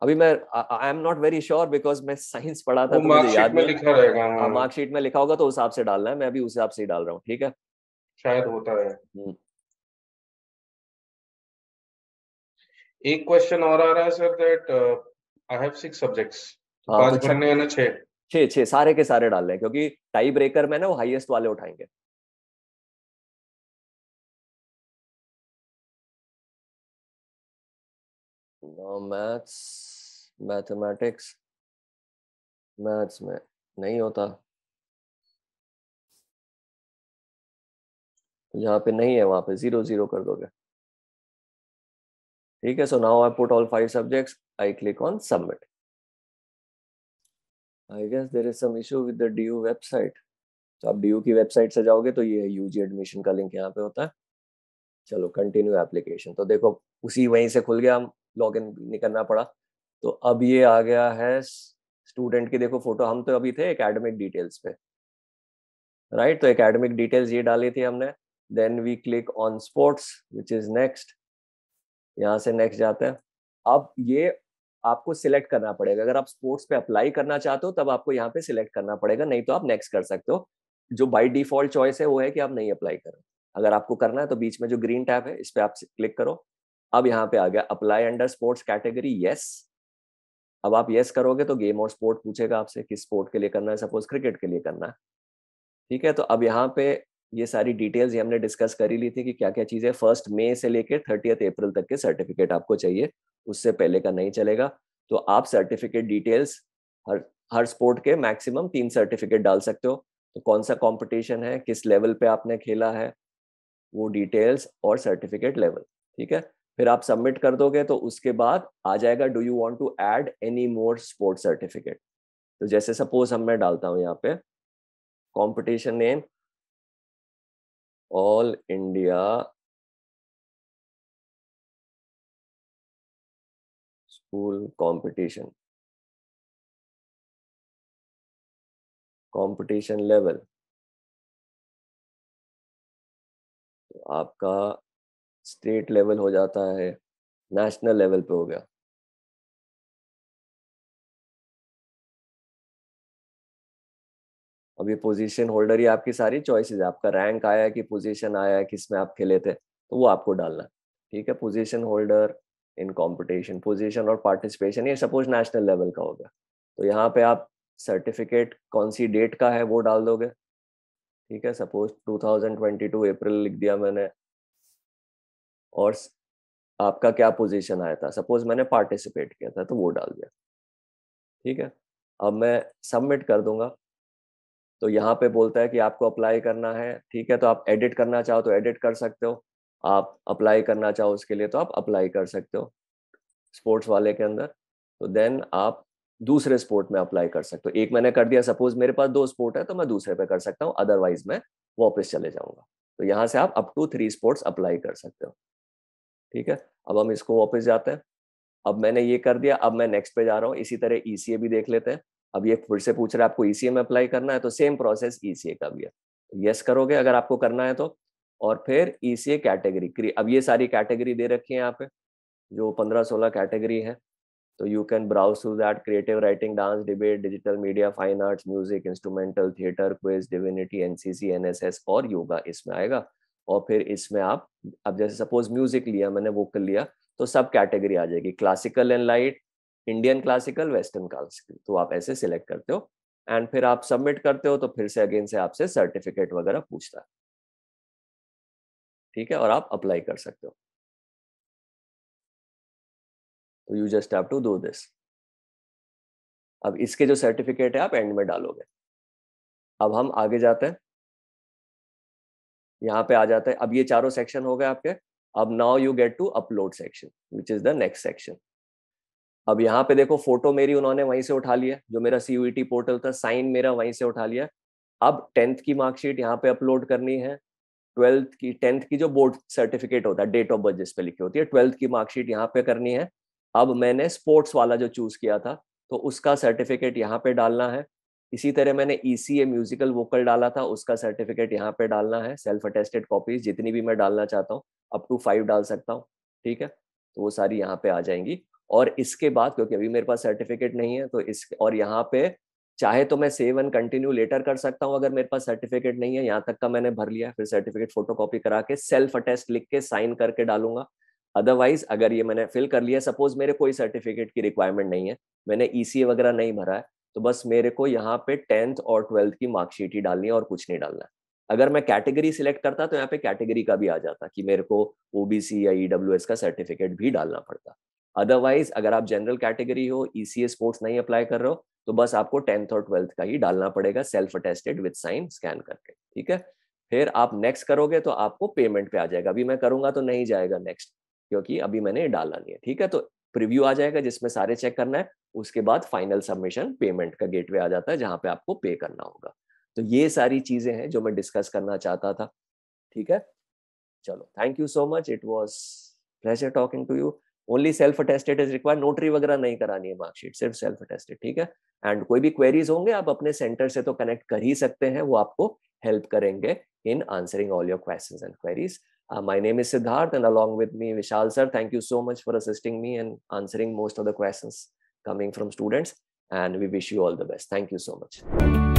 अभी मैं I am not very sure because मैं साइंस पढ़ा था वो तो मुझे मार्कशीट याद में नहीं है। लिखा रहेगा। हाँ, हाँ, मार्कशीट में लिखा होगा तो उस हिसाब से डालना है, मैं अभी उस हिसाब से ही डाल रहा हूँ, ठीक है। शायद होता है। हम्म। एक क्वेश्चन और आ रहा है sir, that I have 6 subjects, तो हाँ 5 तो भरने हैं ना 6? छः छः सारे के सारे डाल रहे हैं, क्योंकि टाई ब्रेकर में ना वो हाईएस्ट वाले उठाएंगे। मैथ्स, मैथमेटिक्स, मैथ्स में नहीं होता, जहाँ पे नहीं है वहां पे 0 0 कर दोगे, ठीक है। So now I put all 5 subjects, I click on submit. I guess there is some issue with the DU website. तो आप डीयू की वेबसाइट से जाओगे तो ये यूजी एडमिशन का लिंक यहाँ पे होता है। चलो कंटिन्यू एप्लीकेशन, तो देखो उसी वहीं से खुल गया, हम लॉग इन नहीं करना पड़ा। तो अब ये आ गया है स्टूडेंट की, देखो फोटो, हम तो अभी थे एकेडमिक डिटेल्स पे, राइट। तो एकेडमिक डिटेल्स ये डाली थी हमने। Then we click on sports which is next, यहाँ से नेक्स्ट जाते हैं। अब ये आपको सिलेक्ट करना पड़ेगा, अगर आप स्पोर्ट्स पे अप्लाई करना चाहते हो तब आपको यहाँ पे सिलेक्ट करना पड़ेगा, नहीं तो आप नेक्स्ट कर सकते हो। जो बाय डिफॉल्ट चॉइस है वो है कि आप नहीं अप्लाई करो। अगर आपको करना है तो बीच में जो ग्रीन टैब है इस पे आप क्लिक करो। अब यहाँ पे आ गया apply under sports category, yes. अब आप यस करोगे तो गेम और स्पोर्ट पूछेगा आपसे किस स्पोर्ट के लिए करना है, सपोज क्रिकेट के लिए करना है, ठीक है। तो अब यहाँ पे ये सारी डिटेल्स ये हमने डिस्कस कर ही ली थी कि क्या क्या चीजें, 1 मई से लेकर 30 अप्रैल तक के सर्टिफिकेट आपको चाहिए, उससे पहले का नहीं चलेगा। तो आप सर्टिफिकेट डिटेल्स हर हर स्पोर्ट के मैक्सिमम 3 सर्टिफिकेट डाल सकते हो। तो कौन सा कंपटीशन है, किस लेवल पे आपने खेला है, वो डिटेल्स और सर्टिफिकेट लेवल, ठीक है। फिर आप सबमिट कर दोगे तो उसके बाद आ जाएगा do you want to add any more sport certificate. तो जैसे सपोज मैं डालता हूँ यहाँ पे competition name all India school competition, competition level, आपका स्टेट लेवल हो जाता है, नेशनल लेवल पे हो गया। अब ये पोजीशन होल्डर, ये आपकी सारी चॉइसेस है, आपका रैंक आया है कि पोजीशन आया है, किस में आप खेले थे, तो वो आपको डालना है, ठीक है। Position holder in competition, position और पार्टिसिपेशन, ये सपोज नेशनल लेवल का हो गया। तो यहाँ पे आप सर्टिफिकेट कौन सी डेट का है वो डाल दोगे, ठीक है। सपोज 2022 अप्रैल लिख दिया मैंने, और आपका क्या पोजीशन आया था, सपोज मैंने पार्टिसिपेट किया था तो वो डाल दिया, ठीक है। अब मैं सबमिट कर दूंगा। तो यहाँ पे बोलता है कि आपको अप्लाई करना है, ठीक है। तो आप एडिट करना चाहो तो एडिट कर सकते हो, आप अप्लाई करना चाहो उसके लिए तो आप अप्लाई कर सकते हो स्पोर्ट्स वाले के अंदर। तो देन आप दूसरे स्पोर्ट में अप्लाई कर सकते हो। एक मैंने कर दिया, सपोज मेरे पास 2 स्पोर्ट है तो मैं दूसरे पे कर सकता हूँ, अदरवाइज मैं वापस चले जाऊंगा। तो यहाँ से आप अप टू 3 स्पोर्ट्स अप्लाई कर सकते हो, ठीक है। अब हम इसको वापस जाते हैं। अब मैंने ये कर दिया, अब मैं नेक्स्ट पे जा रहा हूँ। इसी तरह ईसीए भी देख लेते हैं। अब ये फिर से पूछ रहा है आपको ईसीए में अप्लाई करना है, तो सेम प्रोसेस ईसीए का भी है। यस करोगे अगर आपको करना है तो, और फिर ईसीए कैटेगरी, अब ये सारी कैटेगरी दे रखी है यहाँ पे, जो 15-16 कैटेगरी है। तो you can browse through that, creative writing, dance, debate, digital media, fine arts, music, instrumental, theatre, quiz, divinity, NCC, NSS और योगा इसमें आएगा। और फिर इसमें आप, अब जैसे सपोज म्यूजिक लिया मैंने, वोकल लिया, तो सब कैटेगरी आ जाएगी, classical and light, Indian classical, western classical, तो आप ऐसे सिलेक्ट करते हो एंड फिर आप सबमिट करते हो। तो फिर से अगेन से आपसे सर्टिफिकेट वगैरह पूछता है, ठीक है, और आप अप्लाई कर सकते हो। तो you just have to do this. अब इसके जो सर्टिफिकेट है आप एंड में डालोगे। अब हम आगे जाते हैं। यहाँ पे आ जाता है। अब ये चारों सेक्शन हो गए आपके। अब now you get to upload section which is the next section. अब यहाँ पे देखो फोटो मेरी उन्होंने वहीं से उठा लिया, जो मेरा CUET पोर्टल था, साइन मेरा वहीं से उठा लिया। अब 10th की मार्कशीट यहाँ पे अपलोड करनी है, 10th की जो बोर्ड सर्टिफिकेट होता है, डेट ऑफ बर्थ जिस पे लिखी होती है, 12th की मार्कशीट यहाँ पे करनी है। अब मैंने स्पोर्ट्स वाला जो चूज किया था तो उसका सर्टिफिकेट यहाँ पे डालना है। इसी तरह मैंने ECA म्यूजिकल वोकल डाला था, उसका सर्टिफिकेट यहाँ पे डालना है। सेल्फ अटेस्टेड कॉपीज जितनी भी मैं डालना चाहता हूँ, अप टू 5 डाल सकता हूँ, ठीक है। तो वो सारी यहाँ पे आ जाएंगी। और इसके बाद, क्योंकि अभी मेरे पास सर्टिफिकेट नहीं है, तो इस और यहाँ पे चाहे तो मैं सेव एंड कंटिन्यू लेटर कर सकता हूँ अगर मेरे पास सर्टिफिकेट नहीं है। यहाँ तक का मैंने भर लिया, फिर सर्टिफिकेट फोटोकॉपी करा के सेल्फ अटेस्ट लिख के साइन करके डालूंगा। अदरवाइज अगर ये मैंने फिल कर लिया, सपोज मेरे कोई सर्टिफिकेट की रिक्वायरमेंट नहीं है, मैंने ECA वगैरह नहीं भरा है, तो बस मेरे को यहाँ पे 10th और 12th की मार्कशीट ही डालनी है और कुछ नहीं डालना है। अगर मैं कैटेगरी सिलेक्ट करता तो यहाँ पे कैटेगरी का भी आ जाता कि मेरे को OBC या EWS का सर्टिफिकेट भी डालना पड़ता। अदरवाइज अगर आप जनरल कैटेगरी हो, ECA स्पोर्ट्स नहीं अप्लाई कर रहे हो, तो बस आपको 10th और 12th का ही डालना पड़ेगा, self attested with sign scan करके, ठीक है। फिर आप नेक्स्ट करोगे तो आपको पेमेंट पे आ जाएगा। अभी मैं करूंगा तो नहीं जाएगा नेक्स्ट, क्योंकि अभी मैंने ये डाला नहीं है, ठीक है। तो प्रीव्यू आ जाएगा जिसमें सारे चेक करना है, उसके बाद फाइनल सबमिशन पेमेंट का गेटवे आ जाता है जहां पे आपको पे करना होगा। तो ये सारी चीजें हैं जो मैं डिस्कस करना चाहता था, ठीक है। चलो, thank you so much, it was pleasure talking to you. Only self attested is required, notary वगैरह नहीं करानी है मार्कशीट, सिर्फ सेल्फ अटेस्टेड, ठीक है। एंड कोई भी क्वेरीज होंगे आप अपने सेंटर से तो कनेक्ट कर ही सकते हैं, वो आपको हेल्प करेंगे in answering all your questions and queries. My name is Siddharth, and along with me, Vishal sir. Thank you so much for assisting me and answering most of the questions coming from students. And we wish you all the best. Thank you so much.